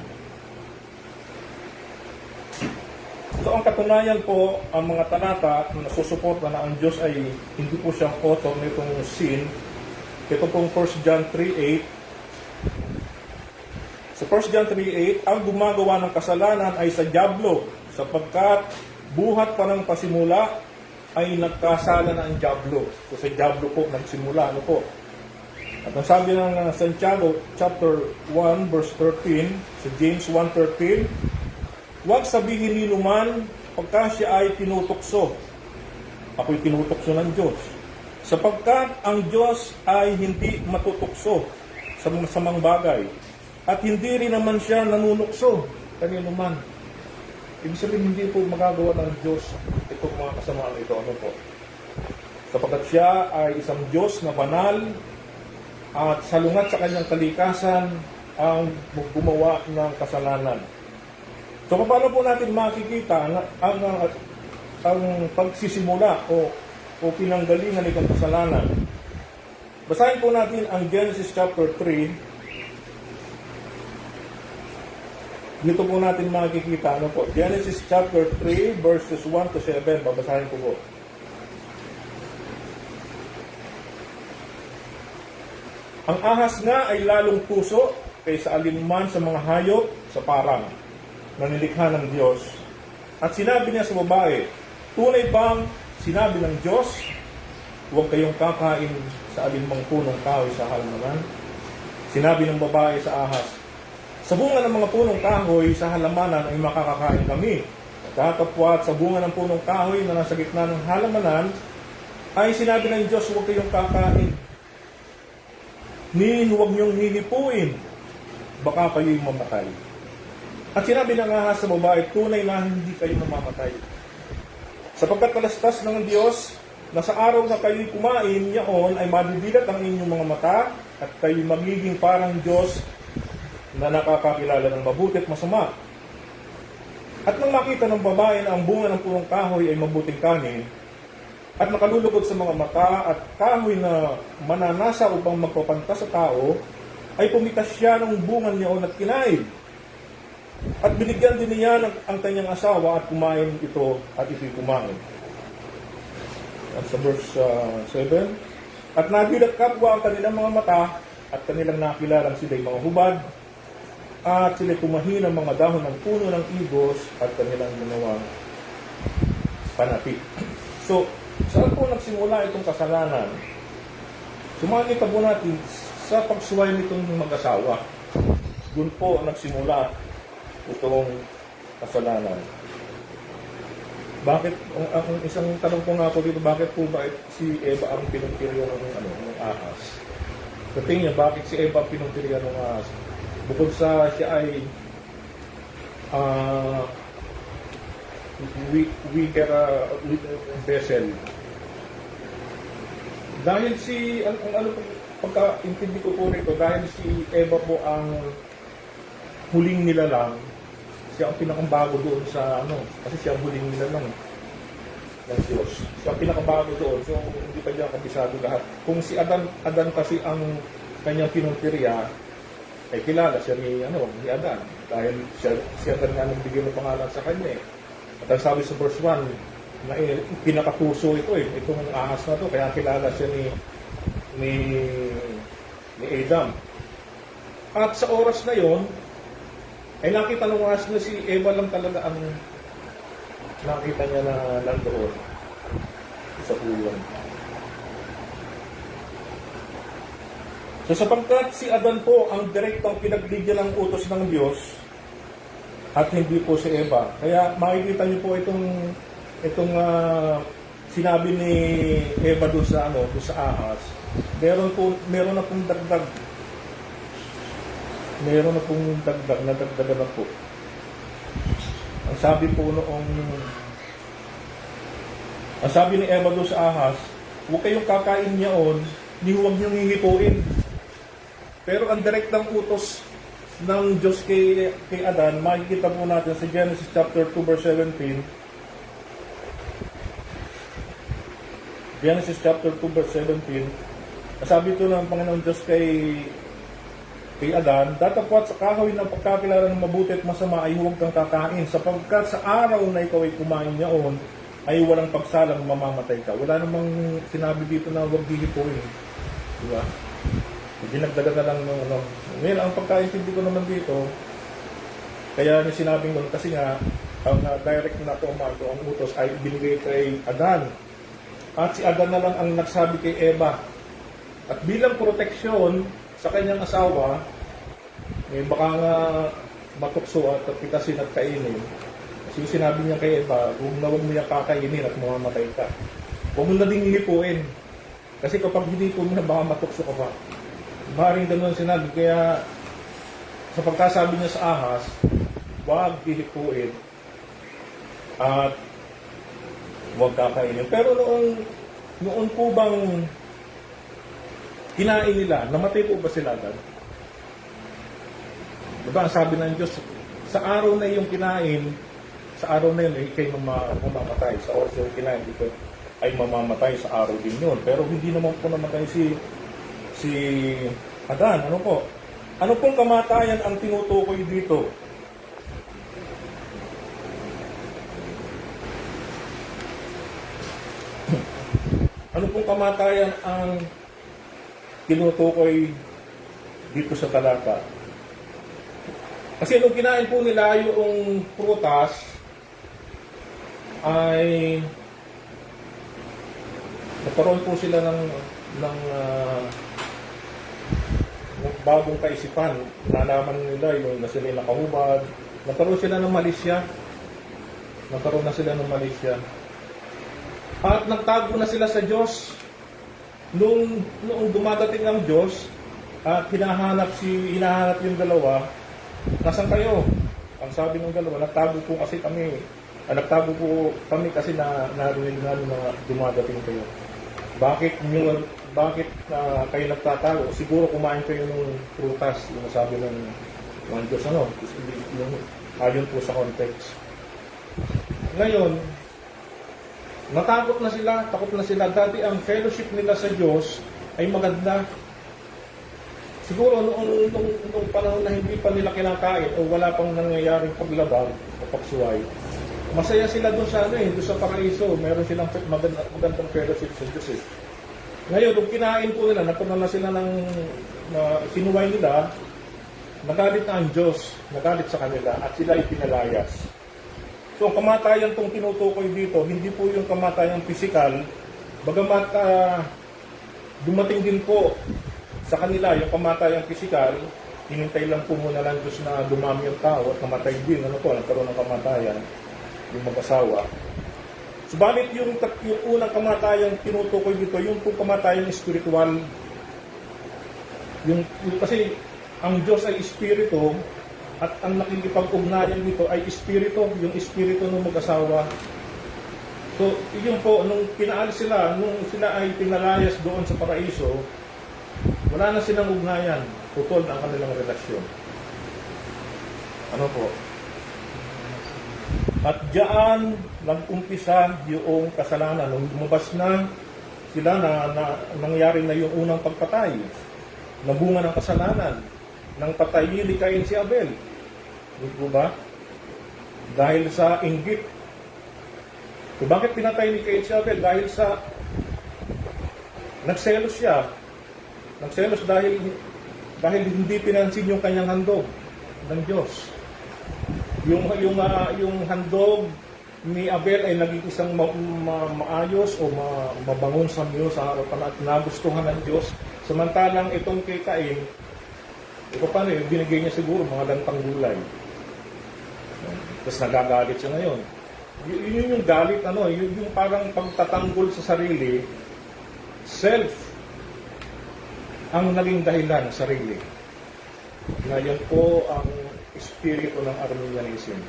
So ang katunayan po, ang mga talata na nasusuporta na ang Diyos ay hindi po siyang author nitong sin. Ito pong 1 John 3:8. Sa 1 John 3:8, ang gumagawa ng kasalanan ay sa dyablo, sapagkat buhat pa ng pasimula ay nagkasala na ang dyablo. So sa dyablo po nagsimula. At ang sabi ng Santiago chapter 1 verse 13, sa James 1:13, huwag sabihin ni luman pagka siya ay tinutokso. Ako'y tinutokso ng Diyos. Sapagkat ang Diyos ay hindi matutokso sa masamang bagay. At hindi rin naman siya nanunukso kanino man. Ibig sabihin, hindi po magagawa ng Diyos itong mga kasamaan ito. Sapagkat siya ay isang Diyos na banal at salungat sa kanyang kalikasan ang gumawa ng kasalanan. So, paano po natin makikita ang pagsisimula o pinanggalingan ng kasalanan? Basahin po natin ang Genesis chapter 3. Dito po natin makikita, Genesis chapter 3, verses 1 to 7. Babasahin po. Ang ahas nga ay lalong puso kaysa alinman sa mga hayop sa parang na nilikha ng Diyos. At sinabi niya sa babae, tunay bang sinabi ng Diyos, huwag kayong kakain sa alinmang punong kahoy sa halamanan? Sinabi ng babae sa ahas, sa bunga ng mga punong kahoy sa halamanan ay makakakain kami. Katapwat sa bunga ng punong kahoy na nasa gitna ng halamanan ay sinabi ng Diyos, huwag kayong kakain. Huwag niyong hihipuin, baka kayo'y mamatay. At sinabi ng ahas sa babae, tunay na hindi kayo mamamatay. Sapagkat talastas ng Diyos na sa araw na kayo'y kumain, yaon ay madidilat ang inyong mga mata at kayo'y magiging parang Diyos na nakakakilala ng mabuti at masama. At nang makita ng babae na ang bunga ng punong kahoy ay mabuting kanin, at nakalulugod sa mga mata at kahoy na mananasa upang magpapanta sa tao, ay pumitas siya ng bunga niyaon at kinain. At binigyan din niya ang kanyang asawa at kumain ito at ito'y kumain. At sa verse 7, at nabilat kapwa ang kanilang mga mata at kanilang nakilalang sila'y mga hubad at sila'y kumahin ng mga dahon ng puno ng igos at kanilang ginawang panapi. So, saan po nagsimula itong kasalanan? Sumakita po natin sa pagsuway nitong mag-asawa. Doon po nagsimula itong kasalanan. Bakit, ang isang tanong ko nga po dito, bakit po ba si Eva ang pinuntiryo ng ahas? Sa tingin niya, bakit si Eva ang pinuntiryo ng ahas? Bukod sa siya ay weaker vessel. Dahil si, pagka-intindi ko po rito, dahil si Eva po ang huling nilalang, siya ang pinakabago doon sa kasi siya ang huling nilalang ng Diyos. Siya ang pinakabago doon, so hindi pa niya kabisado lahat. Kung si Adan kasi ang kanyang pinuntirya, ay kilala siya ni Adan. Dahil siya nga nagbigay ng pangalan sa kanya eh. At ang sabi sa verse 1, na pinakapuso ito eh, itong ahas na to, kaya kilala siya ni Adam. At sa oras na yon, ay nakita ng ahas na si Eva lang talaga ang nakita niya na nandoon sa puwan. So sapagkat si Adan po ang direktang pinagbigyan ng utos ng Diyos at hindi po si Eva. Kaya makikita niyo po itong sinabi ni Eva doon sa ahas. Meron na pong dagdag. Meron na pong dagdag, nadagdagan na po. Ang sabi ni Eva doon sa ahas, huwag kayong kakain niyaon, huwag niyong hihipuin. Pero ang direktang utos ng Diyos kay Adan, makikita po natin sa Genesis chapter 2 verse 17. Genesis chapter 2 verse 17. Sabi ito ng Panginoon Diyos kay Adan, datapwat sa kahoy ng pagkakilala ng mabuti at masama ay huwag kang kakain, sapagkat sa araw na ikaw ay kumain niyaon, ay walang pagsalang mamamatay ka. Wala namang sinabi dito na huwag hihipuin. Diba? Dinagdagan na lang ngayon, ang pagkaintindi ko naman dito, kaya niya sinabing nun, kasi nga, ang direct na komando, ang utos ay binigay kay Adan. At si Adan na lang ang nagsabi kay Eva. At bilang proteksyon sa kanyang asawa, baka nga matukso at pitasin at kainin. Kasi sinabi niya kay Eva, huwag mo niya kakainin at mamamatay ka. Huwag mo na ding hihipuin. Kasi kapag hindi po mo na, baka matukso ka pa. Maring ganun sinabi, kaya sa pagkasabi niya sa ahas, huwag hihipuin at huwag kakainin. Pero noon po bang kinain nila, namatay po ba sila agad? Diba, ang sabi ng Diyos, sa araw na yung kinain, sa araw na yun, ay kayo mamamatay. Sa oras yung kinain, dito ay mamamatay sa araw din yun. Pero hindi naman po namatay si Adan. Ano po? Ano pong kamatayan ang tinutukoy dito? Ano pong kamatayan ang tinutukoy dito sa talata? Kasi nung kinain po nila yung prutas, ay nagkaroon po sila ng bagong kaisipan. Nalaman nila yung na sila nakahubad. Nagkaroon sila ng malisya. At nagtago na sila sa Diyos. Noong dumadating ang Diyos at hinahanap yung dalawa, nasan kayo? Ang sabi ng dalawa, nagtago po kami kasi narinig namin na dumadating kayo. Bakit kayo nagtatago? Siguro kumain kayo ng prutas, yung sabi ng Diyos, ayon po sa context. Ngayon, takot na sila. Dati ang fellowship nila sa Diyos ay maganda. Siguro noong panahon na hindi pa nila kinakain o wala pang nangyayaring paglabag o pagsuway, masaya sila doon sa paraiso. Meron silang magandang fellowship sa Diyos. Ngayon, nung kinain po nila, napunan na sila ng sinuway nila, nagalit na ang Diyos, nagalit sa kanila at sila ay pinalayas. So, ang kamatayan tong tinutukoy dito, hindi po yung kamatayan physical, bagamat dumating din po sa kanila yung kamatayan physical, hinintay lang po muna ng Diyos na dumami ang tao at kamatay din, nagkaroon ng kamatayan, yung mag-asawa. Subalit yung unang kamatayan tinutukoy dito, yung po kamatayan spiritual. Kasi ang Diyos ay espiritu, at ang nakikipag-ugnayan dito ay espiritu, yung espiritu ng mag-asawa. So, yun po, nung pinaalis sila, nung sila ay pinalayas doon sa paraiso, wala na silang ugnayan, putol ang kanilang relasyon. Ano po? At diyan nag-umpisa yung kasalanan. Nung lumabas na sila nangyari na yung unang pagpatay. Nabunga ng kasalanan. Nang patayin ni Cain si Abel. Di po ba? Dahil sa inggit. So, bakit pinatay ni Cain si Abel? Dahil sa nagselos siya. Nagselos dahil hindi pinansin yung kanyang handog ng Diyos. Yung handog ni Abel ay naging isang maayos o mabangon sa Diyos sa harapan at nagustuhan ng Diyos. Samantalang itong kay Cain, ito paano yung binigay niya siguro mga lantang gulay. Tapos nagagalit siya ngayon. Yun yung galit, yung parang pagtatanggol sa sarili, self ang naging dahilan, sarili. Na yan po ang espiritu ng Arminianism.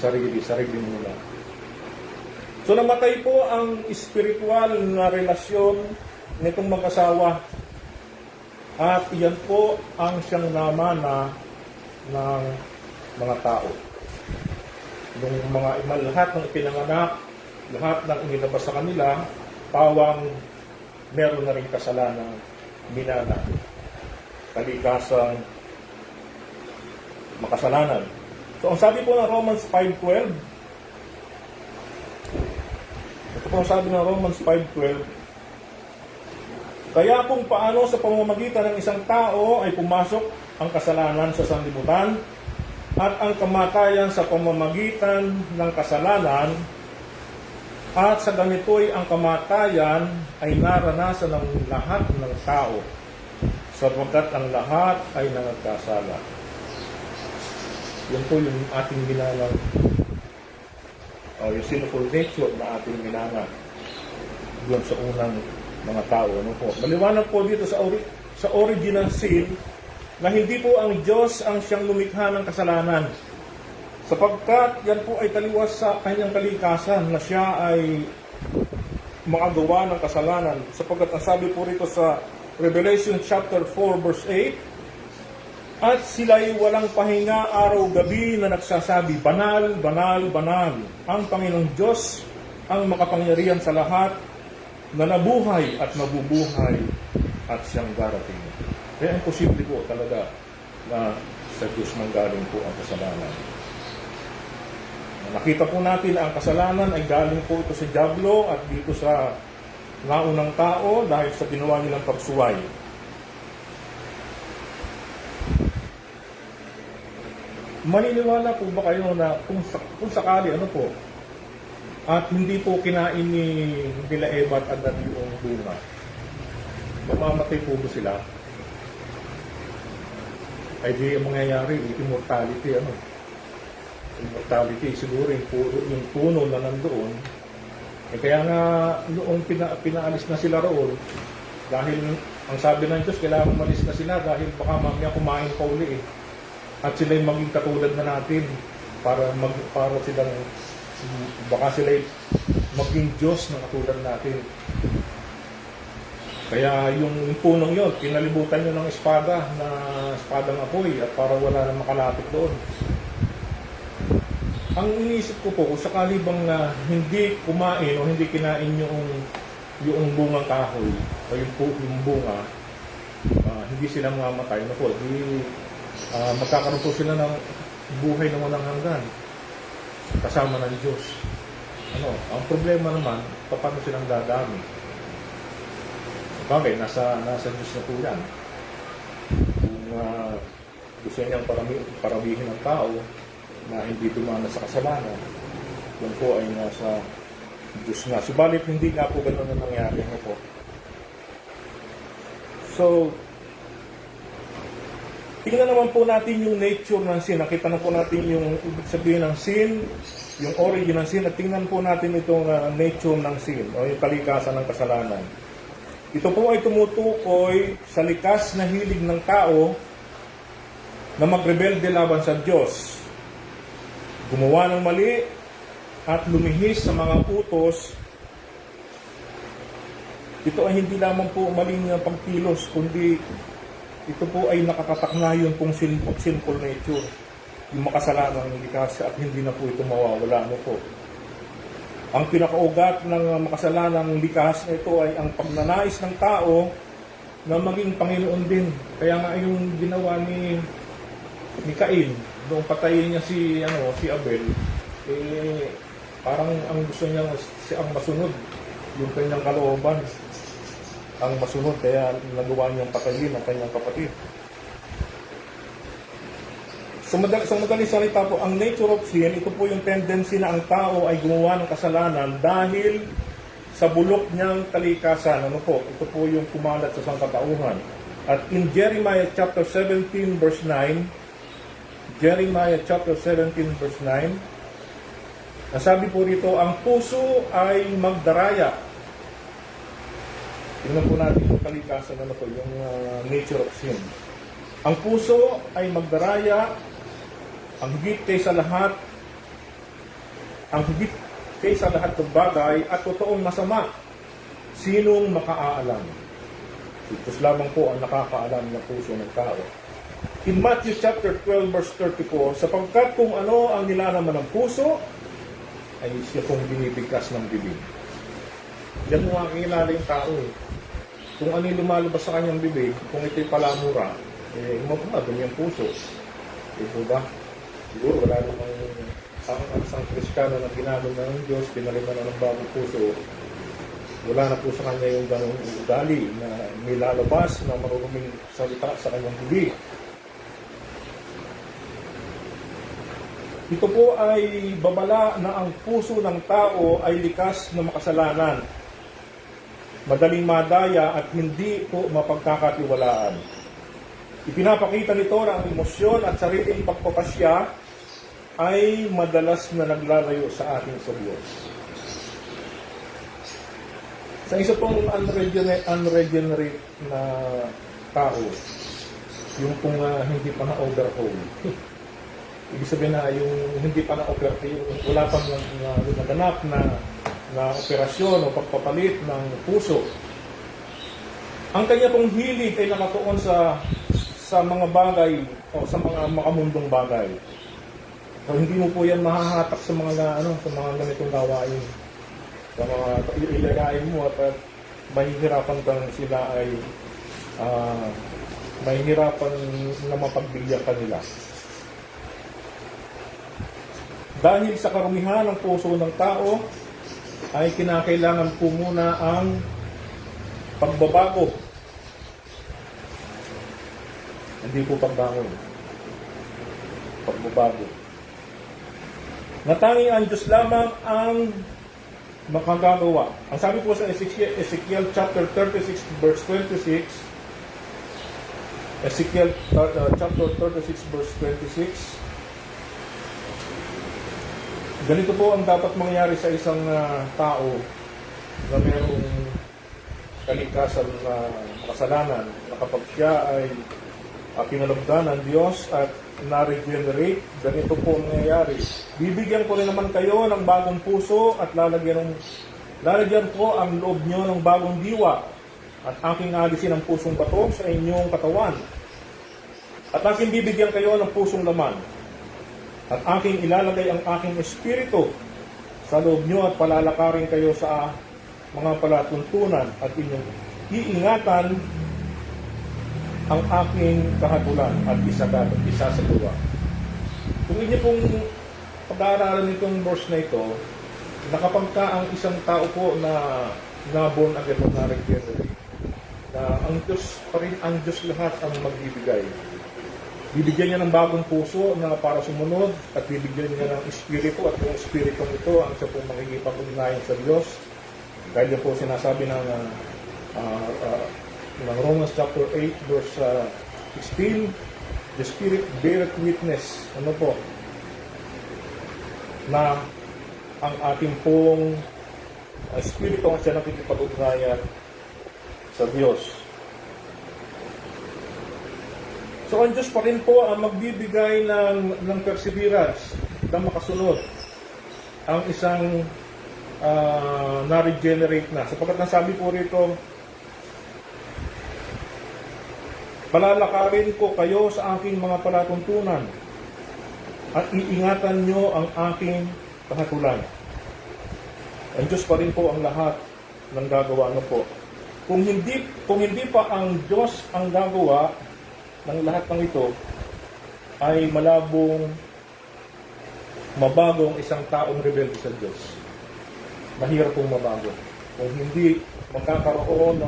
Sarili muna. So namatay po ang espiritual na relasyon nitong mag-asawa. At iyan po ang siyang namana ng mga tao. Yung lahat ng ipinanganak, lahat ng inilabas sa kanila, pawang meron na rin kasalanan minana. Kalikasang makasalanan. So, ang sabi po ng Romans 5:12, ito po ang sabi ng Romans 5:12, kaya kung paano sa pamamagitan ng isang tao ay pumasok ang kasalanan sa sanlibutan at ang kamatayan sa pamamagitan ng kasalanan at sa ganito'y ang kamatayan ay naranasan ng lahat ng tao sapagkat ang lahat ay nagkasala. Yan po yung ating ginanang yung sinful nature na ating ginanang doon sa unang mga tao. Maliwanag po dito sa original sin na hindi po ang Diyos ang siyang lumikha ng kasalanan sapagkat yan po ay taliwas sa kanyang kalikasan na siya ay makagawa ng kasalanan sapagkat ang sabi po rito sa Revelation chapter 4 verse 8, at sila'y walang pahinga araw-gabi na nagsasabi, banal, banal, banal ang Panginoong Diyos ang makapangyarihan sa lahat na nabuhay at mabubuhay at siyang darating. Kaya imposible po talaga na sa Diyos manggaling po ang kasalanan. Nakita po natin ang kasalanan ay galing po ito sa dyablo at dito sa naunang tao dahil sa ginawa nilang pagsuway. Maniniwala po ba kayo na kung sakali at hindi po kinain nila Eva at Adan yung bunga, mamamatay po ba sila? Ay di ang mangyayari, immortality, immortality, siguro yung puno na nandoon. Kaya nga noong pinaalis na sila roon, dahil ang sabi ng Diyos, kailangan umalis na sila dahil baka mamaya kumain pa uli At sila'y maging katulad na natin para silang baka sila'y maging Diyos na katulad natin. Kaya yung punong yun, pinalibutan nyo ng espadang apoy at para wala na makalapit doon. Ang iniisip ko po, kung sakali bang hindi kumain o hindi kinain yung bungang kahoy o yung bunga, hindi sila mamatay na po. Magkakaroon po sila ng buhay na walang hanggan kasama ng Diyos. Ang problema naman, paano silang dadami? Bagay, nasa Diyos na po yan. Kung gusto niyang paramihin ng tao na hindi dumana sa kasalanan, yun po ay nasa Diyos na. Subalit hindi nga po ganun na nangyari na po. So, tingnan naman po natin yung nature ng sin. Nakita na po natin yung ibig sabihin ng sin, yung origin ng sin, at tingnan po natin itong nature ng sin, o yung kalikasan ng kasalanan. Ito po ay tumutukoy sa likas na hilig ng tao na magrebelde laban sa Diyos, gumawa ng mali, at lumihis sa mga utos. Ito ay hindi lamang po maling pagkilos, kundi ito po ay nakakataknayon pong sinful nature. yung makasalanan ng likas at hindi na po ito mawawala. Ano po? Ang pinakaugat ng makasalanang likas na ito ay ang pagnanais ng tao na maging Panginoon din. Kaya nga yung ginawa ni Cain, nung patayin niya si Abel, parang ang gusto niya ang masunod, yung kanyang kalooban ang masunod, kaya nagawa niyang patayin ang kanyang kapatid. Sa madaling salita po, ang nature of sin, ito po yung tendency na ang tao ay gumawa ng kasalanan dahil sa bulok niyang kalikasan. Ano po? Ito po yung kumalat sa sangkatauhan. At in Jeremiah chapter 17 verse 9, Jeremiah chapter 17 verse 9, nasabi po rito, ang puso ay magdaraya. Tingnan po natin yung kalikasan, ano po, yung nature of sin. Ang puso ay magdaraya, ang higit kaysa lahat ng bagay at totoong masama. Sinong makaalam? Diyos lamang po ang nakakaalam ng puso ng tao. In Matthew chapter 12 verse 34, sapagkat kung ano ang nilalaman ng puso, ay siya pong binibigkas ng bibig. Yan mo ang kilala yung tao eh. Kung ano yung lumalabas sa kanyang bibig, kung ito'y palamura, umabagam yung puso. Ito ba? Siguro wala namang ang isang Kristiyano na ginagawa ng Diyos, pinaliman na ng bagong puso, wala na po sa kanya yung ganong ugali na nilalabas na marunuming salita sa kanyang bibig. Ito po ay babala na ang puso ng tao ay likas na makasalanan, madaling madaya at hindi po mapagkakatiwalaan. Ipinapakita nito na ang emosyon at sariling pagpapasya ay madalas na naglalayo sa ating sa Diyos. Sa isa pong unregenerate na tao, yung pong hindi pa na-overhaul. Ibig sabihin na yung hindi pa na-overhaul, wala pang naganap na operasyon o pagpapalit ng puso. Ang kanya pong hilig ay nakatuon sa mga bagay o sa mga makamundong bagay. So, hindi mo po yan mahahatak sa mga ganitong gawain. Sa mga ilagayin mo at mahihirapan kang sila ay mahihirapan na mapagbigyan kanila. Dahil sa karumihan ng puso ng tao, ay kinakailangan po muna ang pagbabago. Hindi po pagbangon. Pagbabago. Natanging ang Diyos lamang ang makagagawa. Ang sabi po sa Ezekiel chapter 36 verse 26, Ezekiel chapter 36 verse 26, ganito po ang dapat mangyari sa isang tao na mayroong kalikasan na makasalanan na kapag siya ay pinalagdan ng Diyos at na-regenerate, ganito po ang nangyayari. Bibigyan ko rin naman kayo ng bagong puso at lalagyan ko ang loob nyo ng bagong diwa at aking alisin ang pusong bato sa inyong katawan. At aking bibigyan kayo ng pusong laman at aking ilalagay ang aking espiritu sa loob nyo at palalakarin kayo sa mga palatuntunan at inyong iingatan ang aking kahatulan at isa sa dua. Kung inyo pong pag-aaralan nitong verse na ito, nakapagka ang isang tao po na born again o na-regenerate, na ang Diyos pa rin, ang Diyos lahat ang magbibigay. Bibigyan niya ng bagong puso na para sumunod at bibigyan niya ng espiritu at yung espiritong ito ang isa pong makikipag-ugnayan sa Diyos. Dahil yan po sinasabi ng Romans chapter 8 verse 16, the Spirit beareth witness, ano po, na ang ating pong espiritu ang siya nakikipag-ugnayan sa Diyos. So ang Diyos pa rin po ang magbibigay ng perseverance na makasunod ang isang na-regenerate na. Sapagkat nasabi po rito, palalakarin ko kayo sa aking mga palatuntunan at iingatan nyo ang aking kahatulan. Ang Diyos pa rin po ang lahat ng gagawa. Ano po? Kung hindi pa ang Diyos ang gagawa ng lahat ng ito, ay malabong mabago ang isang taong rebelde sa Diyos. Mahirap pong mabago. Kung hindi magkakaroon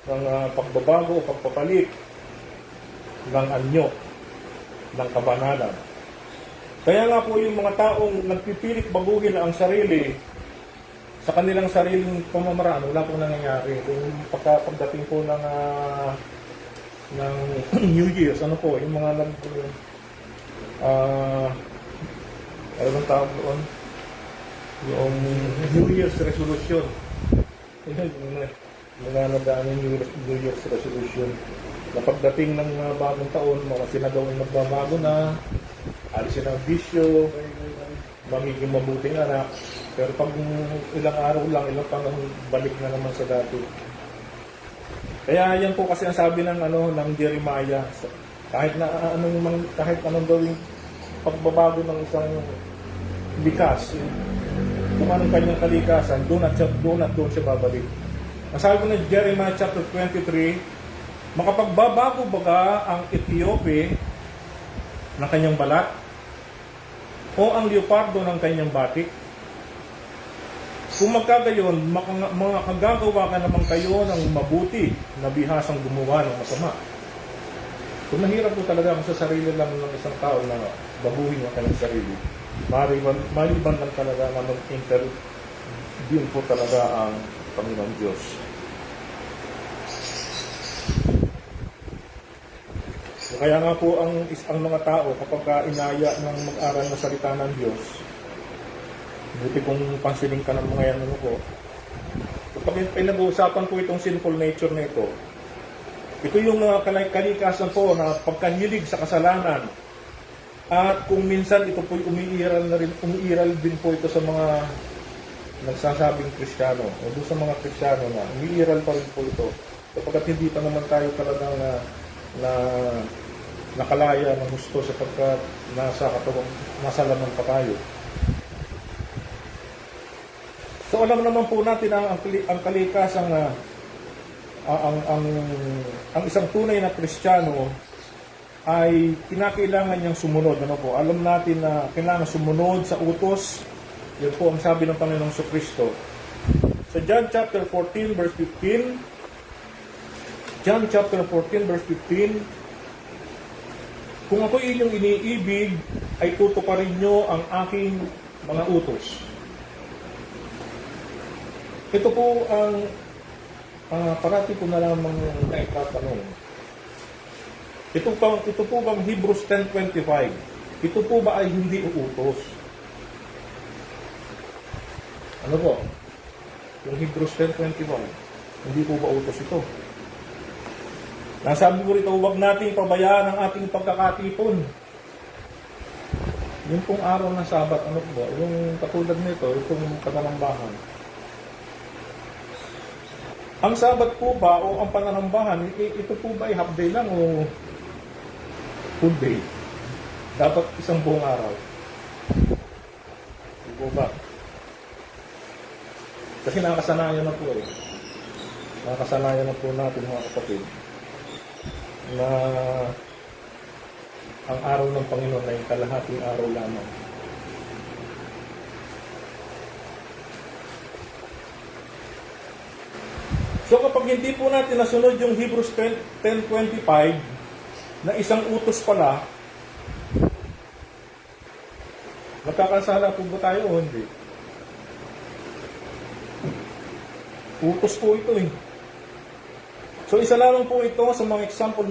ng pagbabago o pagpapalit ng anyo, ng kabanalan. Kaya nga po yung mga taong nagpipilit baguhin ang sarili sa kanilang sariling pamamaraan, wala pong nangyayari. Kung pagdating po ng New Year's, ano po, yung mga ano bang tawag doon? Yung New Year's resolution. Mga nadaan yung New Year's resolution. Na pagdating ng bagong taon, mga sinagawang magbabago na, alisin ang bisyo, magiging mabuting anak. Pero pag ilang araw lang, ilang panahon, balik na naman sa dati. Kaya yan po kasi ang sabi ng Jeremiah, kahit anong gawing pagbabago ng isang likas, kung anong kanyang kalikasan, doon at doon siya babalik. Ang sabi ko ng Jeremiah chapter 23, makapagbabago baga ang Ethiopia ng kanyang balat o ang leopardo ng kanyang batik? Kung magkagayon, mga kagagawa ka naman kayo ng mabuti na bihasang gumawa ng masama. Kung mahirap po talaga kung sa sarili lang ng isang tao na babuhin ang kanyang sarili, maliban lang talaga na mag-intervene po talaga ang Panginoon Diyos. Kaya nga po ang mga tao kapag inaya ng mag-aral ng salita ng Diyos, buti kung pansinin ka ng mga yan po. Kapag pinag-uusapan po itong sinful nature na ito yung kalikasan po na pagkahilig sa kasalanan. At kung minsan ito po umiiral din po ito sa mga nagsasabing Kristiyano o doon sa mga Kristiyano na umiiral pa rin po ito. Kapag hindi pa naman tayo talagang na nakalaya ng gusto sapagkat nasa laman pa tayo. So alam naman po natin ang kalikasang ang isang tunay na Kristiyano ay kinakailangan niyang sumunod. Ano po? Alam natin na kailangan sumunod sa utos. Yan po ang sabi ng Panginoong Kristo. Sa John chapter 14 verse 15, John chapter 14 verse 15, kung ako inyong iniibig, ay tutuparin nyo ang aking mga utos. Ito po ang parati ko na lamang naitatanong. Ito po bang Hebrews 10:25? Ito po ba ay hindi uutos? Ano po? Yung Hebrews 10:21, hindi po ba utos ito? Nasabi ko rito, huwag nating pabayaan ang ating pagkakatipon. Yung pong araw ng Sabat, ano po ba? Yung katulad nito, itong pananambahan. Ang Sabat po ba o ang pananambahan, ito po ba ay half day lang o full day? Dapat isang buong araw. Ito po ba? Kasi nakasanayan na po eh. Nakasanayan na po natin mga kapatid na ang araw ng Panginoon ay kalahating araw lamang. So kapag hindi po natin nasunod yung Hebrews 10:25 na isang utos pala, magkakasala po ba tayo o hindi? Utos po ito eh. So isa lamang po ito sa mga example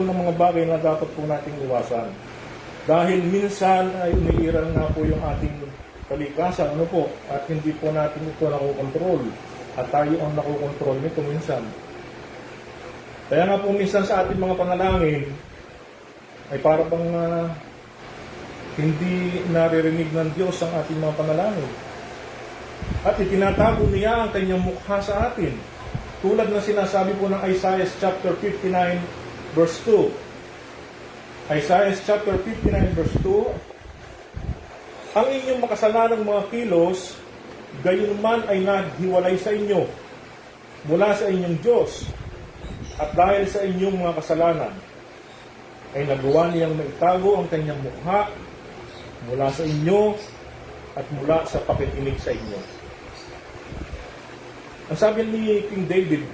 ng mga bagay na dapat po nating iwasan. Dahil minsan ay umiiral na po yung ating kalikasan, ano po, at hindi po natin ito nakokontrol. At tayo ang nakokontrol nito minsan. Kaya nga po minsan sa ating mga panalangin ay para bang hindi naririnig ng Diyos ang ating mga panalangin. At itinatago niya ang kanyang mukha sa atin. Tulad na sinasabi po ng Isaiah chapter 59 verse 2. Isaiah chapter 59 verse 2, ang inyong makasalanang mga kilos, gayon man ay naghiwalay sa inyo mula sa inyong Diyos, at dahil sa inyong mga kasalanan, ay nagawa niyang maitago ang kanyang mukha mula sa inyo at mula sa pakikinig sa inyo. Ang sabi ni King David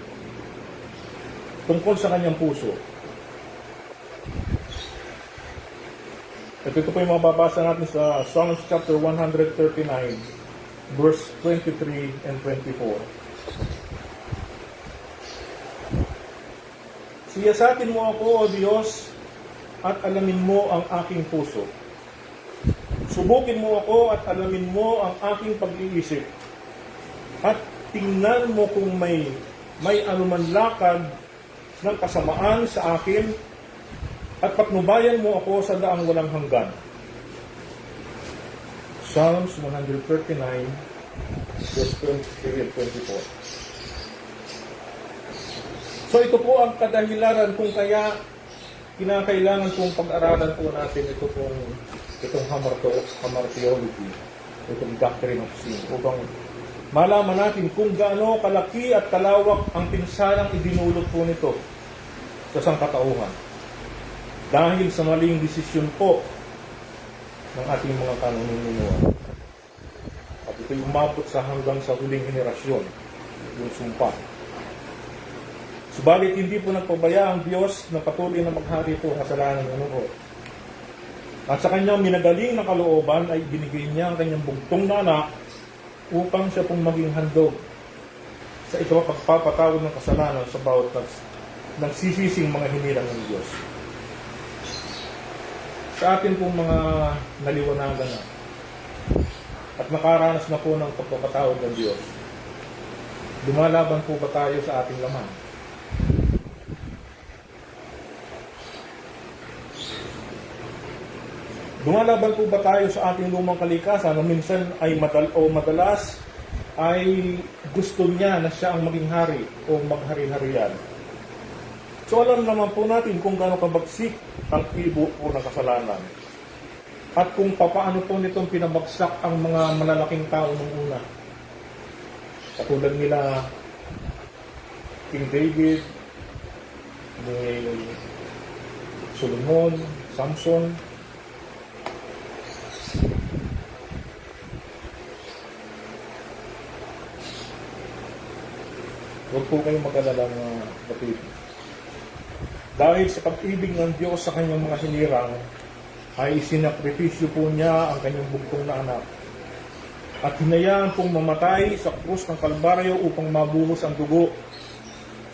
tungkol sa kanyang puso, ito po yung mababasa natin sa Psalms chapter 139, verse 23 and 24. Siyasatin mo ako, O Diyos, at alamin mo ang aking puso. Subukin mo ako at alamin mo ang aking pag-iisip. At tingnan mo kung may anuman lakad ng kasamaan sa akin, at patnubayan mo ako sa daang walang hanggan. Psalms 139, verse 23 and 24. So ito po ang kadahilanan kung kaya kinakailangan pong pag-aralan po natin itong hamartiology, itong doctrine of sin, upang malaman natin kung gaano kalaki at kalawak ang pinsalang idinulot po nito sa sangkatauhan. Dahil sa maling desisyon po ng ating mga kanununuan. At ito'y umabot sa hanggang sa huling henerasyon, yung sumpa. Subalit hindi po nagpabaya ang Diyos na patuloy na maghari po ang kasalanan ng ano. At sa kanyang minagaling na kalooban ay binigay niya ang kanyang bugtong na anak upang siya pong maging handog sa ikapagpapatawad ng kasalanan sa bawat nagsisising mga hinirang ng Diyos. Sa atin pong mga naliwanagan na at nakaranas na po ng pagpapatawad ng Diyos, lumalaban po ba tayo sa ating laman? Lumalaban po ba tayo sa ating lumang kalikasan na minsan ay madalas ay gusto niya na siya ang maging hari o maghari-harian? So alam naman po natin kung gaano kabagsik ang ibo po ng kasalanan. At kung papaano po nitong pinabagsak ang mga malalaking tao nung una. Katulad nila King David, ni Solomon, Samson. Huwag po kayong mag-alala mga kapatid. Dahil sa pag-ibig ng Diyos sa kanyang mga hinirang, ay isinakripisyo po niya ang kanyang bugtong na anak. At hinayaan pong mamatay sa krus ng Kalbaryo upang mabuhos ang dugo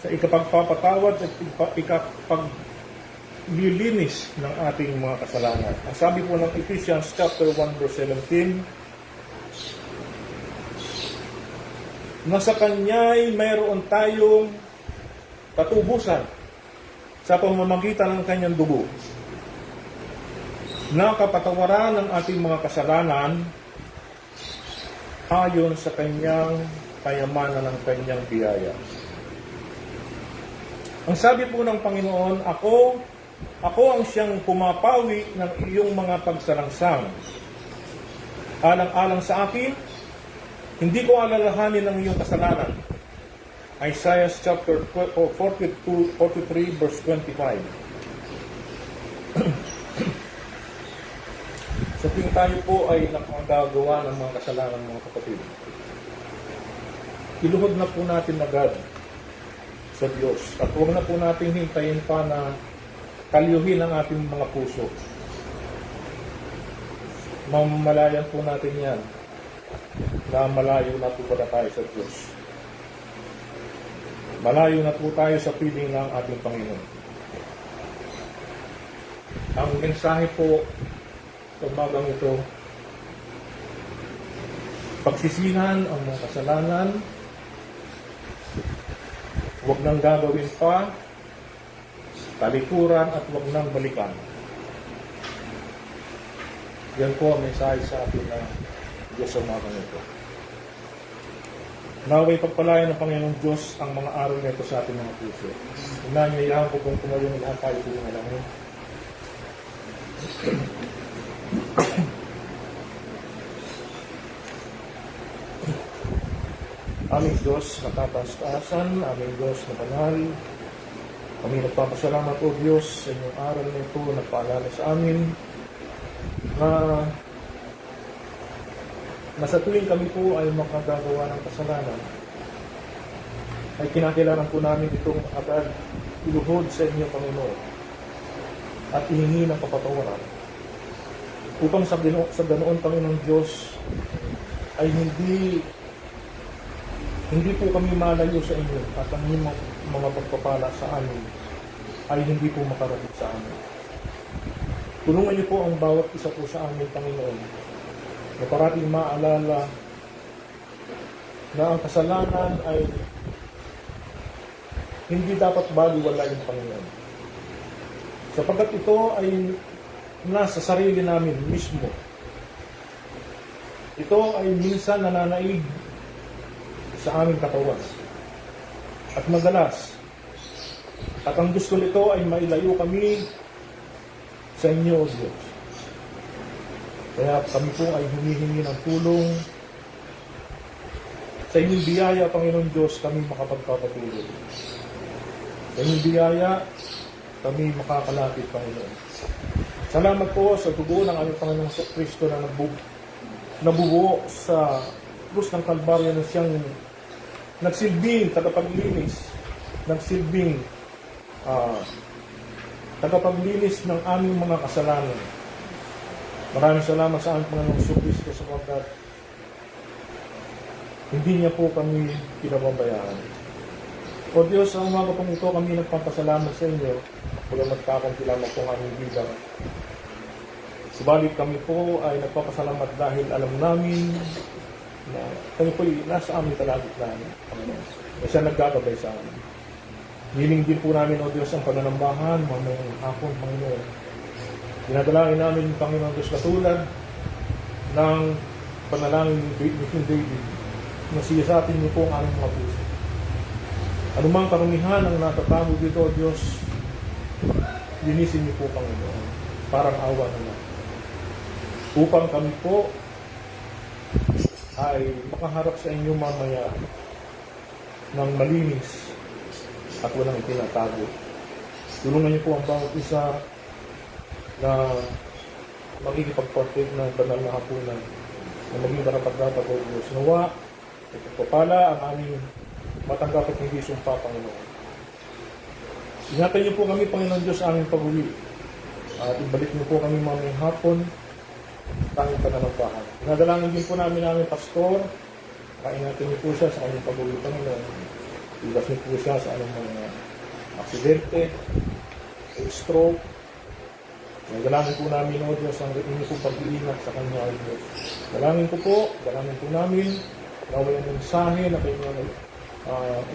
sa ikapagpapatawad at ikapaglilinis ng ating mga kasalanan. Ang sabi po ng Ephesians chapter 1 verse 17, na sa Kanya'y mayroon tayong katubusan sa pamamagitan ng kanyang dugo, na kapatawaran ng ating mga kasalanan ayon sa kanyang kayamanan ng kanyang biyaya. Ang sabi po ng Panginoon, ako ang siyang pumapawi ng iyong mga pagsalangsang. Alang-alang sa akin, hindi ko alalahanin ang iyong kasalanan. Isaiah chapter 43 verse 25. So kung tayo po ay nakagagawa ng mga kasalanan mga kapatid, iluhod na po natin agad sa Diyos. At huwag na po natin hintayin pa na kalyuhin ang ating mga puso. Mamalayan po natin yan na malayo na po pala tayo sa Diyos. Malayo na po tayo sa piling ng ating Panginoon. Ang mensahe po sa umagang ito, pagsisihan ang mga kasalanan, huwag nang gagawin pa, talikuran at huwag nang balikan. Yan po ang mensahe sa atin na Diyos sa umagang ito. Naway pagpalayan ng Panginoong Diyos ang mga araw na ito sa ating mga puso. Unanyayahan ko kung tumayo ng lahat tayo po ng alam mo. Aming Diyos na kataas-taasan, aming Diyos na banal, kami nagpapasalamat o Diyos sa inyong aral na ito, nagpaalala sa amin na sa tuwing kami po ay makagagawa ng kasalanan, ay kinakailangan po namin itong agad iluhod sa inyo, Panginoon, at ihingi ng kapatawaran. Upang sa ganoon, Panginoon Diyos, ay hindi po kami malayo sa inyo at ang inyong mga pagpapala sa amin ay hindi po makarating sa amin. Tulungan niyo po ang bawat isa po sa amin, Panginoon, na parating maalala na ang kasalanan ay hindi dapat baliwalain, Panginoon. Sapagkat ito ay nasa sarili namin mismo. Ito ay minsan nananaig sa aming katawan. At madalas, at ang gusto nito ay mailayo kami sa inyo, O Diyos. Kaya kami po ay humihingi ng tulong. Sa inyong biyaya, Panginoon Diyos, kami makapagpapatuloy. Sa inyong biyaya, kami makakalapit, Panginoon. Salamat po sa dugo ng aming Panginoong Kristo na nabubuo sa krus ng Kalbaryo na siyang nagsilbing tagapaglinis, nagsilbing tagapaglinis ng aming mga kasalanan. Maraming salamat sa aming Panginoong Kristo sapagkat hindi niya po kami pinababayaan. O Diyos, sa umaga pong ito kami nagpapasalamat sa inyo, pagamat kakunti lamang po ang aming bilang. Subalit kami po ay nagpapasalamat dahil alam namin na kami po nasa aming kalagitnaan, Panginoon. Na siya naggagabay sa amin. Hiling din po namin, O Diyos, ang pananambahan, mamayang hapon, Panginoon. Dinadalangin namin, Panginoon Diyos, katulad ng panalangin ni King David, na siya sa atin niyo po ang aming mga puso. Anumang karumihan ang natatago dito, O Diyos, linisin niyo po, Panginoon, parang awa naman. Upang kami po ay makaharap sa inyo mamaya ng malinis at walang itinatago. Tulungan niyo po ang bawat isa na makikipagpartake ng banal na hapunan na maging karapat-dapat, O Diyos. Nawa, ipagpapala ang aming matanggap at hindi sumpa, Panginoon. Ingatan niyo po kami, Panginoon Diyos, aming pag-uwi. At ibalik niyo po kami mamayang hapon tanging pananampahan. Nadalangin din po namin pastor, kaingatan niyo po siya sa kanyang pag-uwi, Panginoon. Iwas niyo po siya sa anong mga aksidente, stroke. Nadalangin po namin, O Diyos, ang inyo po pag-iingat sa kanya, O Diyos. Dalangin po namin na walang mensahe na kayo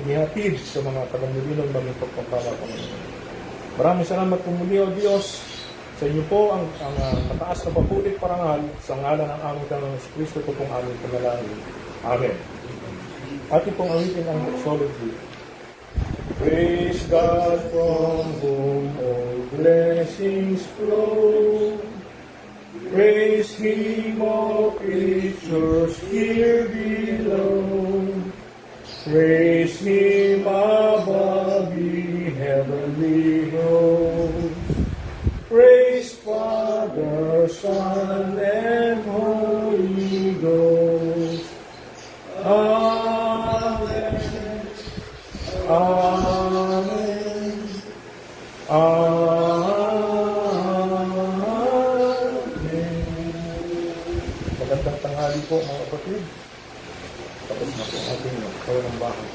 inihatid sa mga taga-Milino ng mga pagpapala, Panginoon. Maraming salamat po muli, O Diyos, sa inyo po ang mataas na papulit parangal sa ngalan ng aming Panginoong Kristo po pong aming panalangin. Amen. At pong awitin ang solidly. Praise God from whom all blessings flow. Praise Him, all creatures here below. Praise Him above the heavenly host. Praise Father, Son, and Holy Ghost. Amen. Amen. Amen. Magandang tanghali po, mga kapatid. Tapos na po ating kawalang bahay.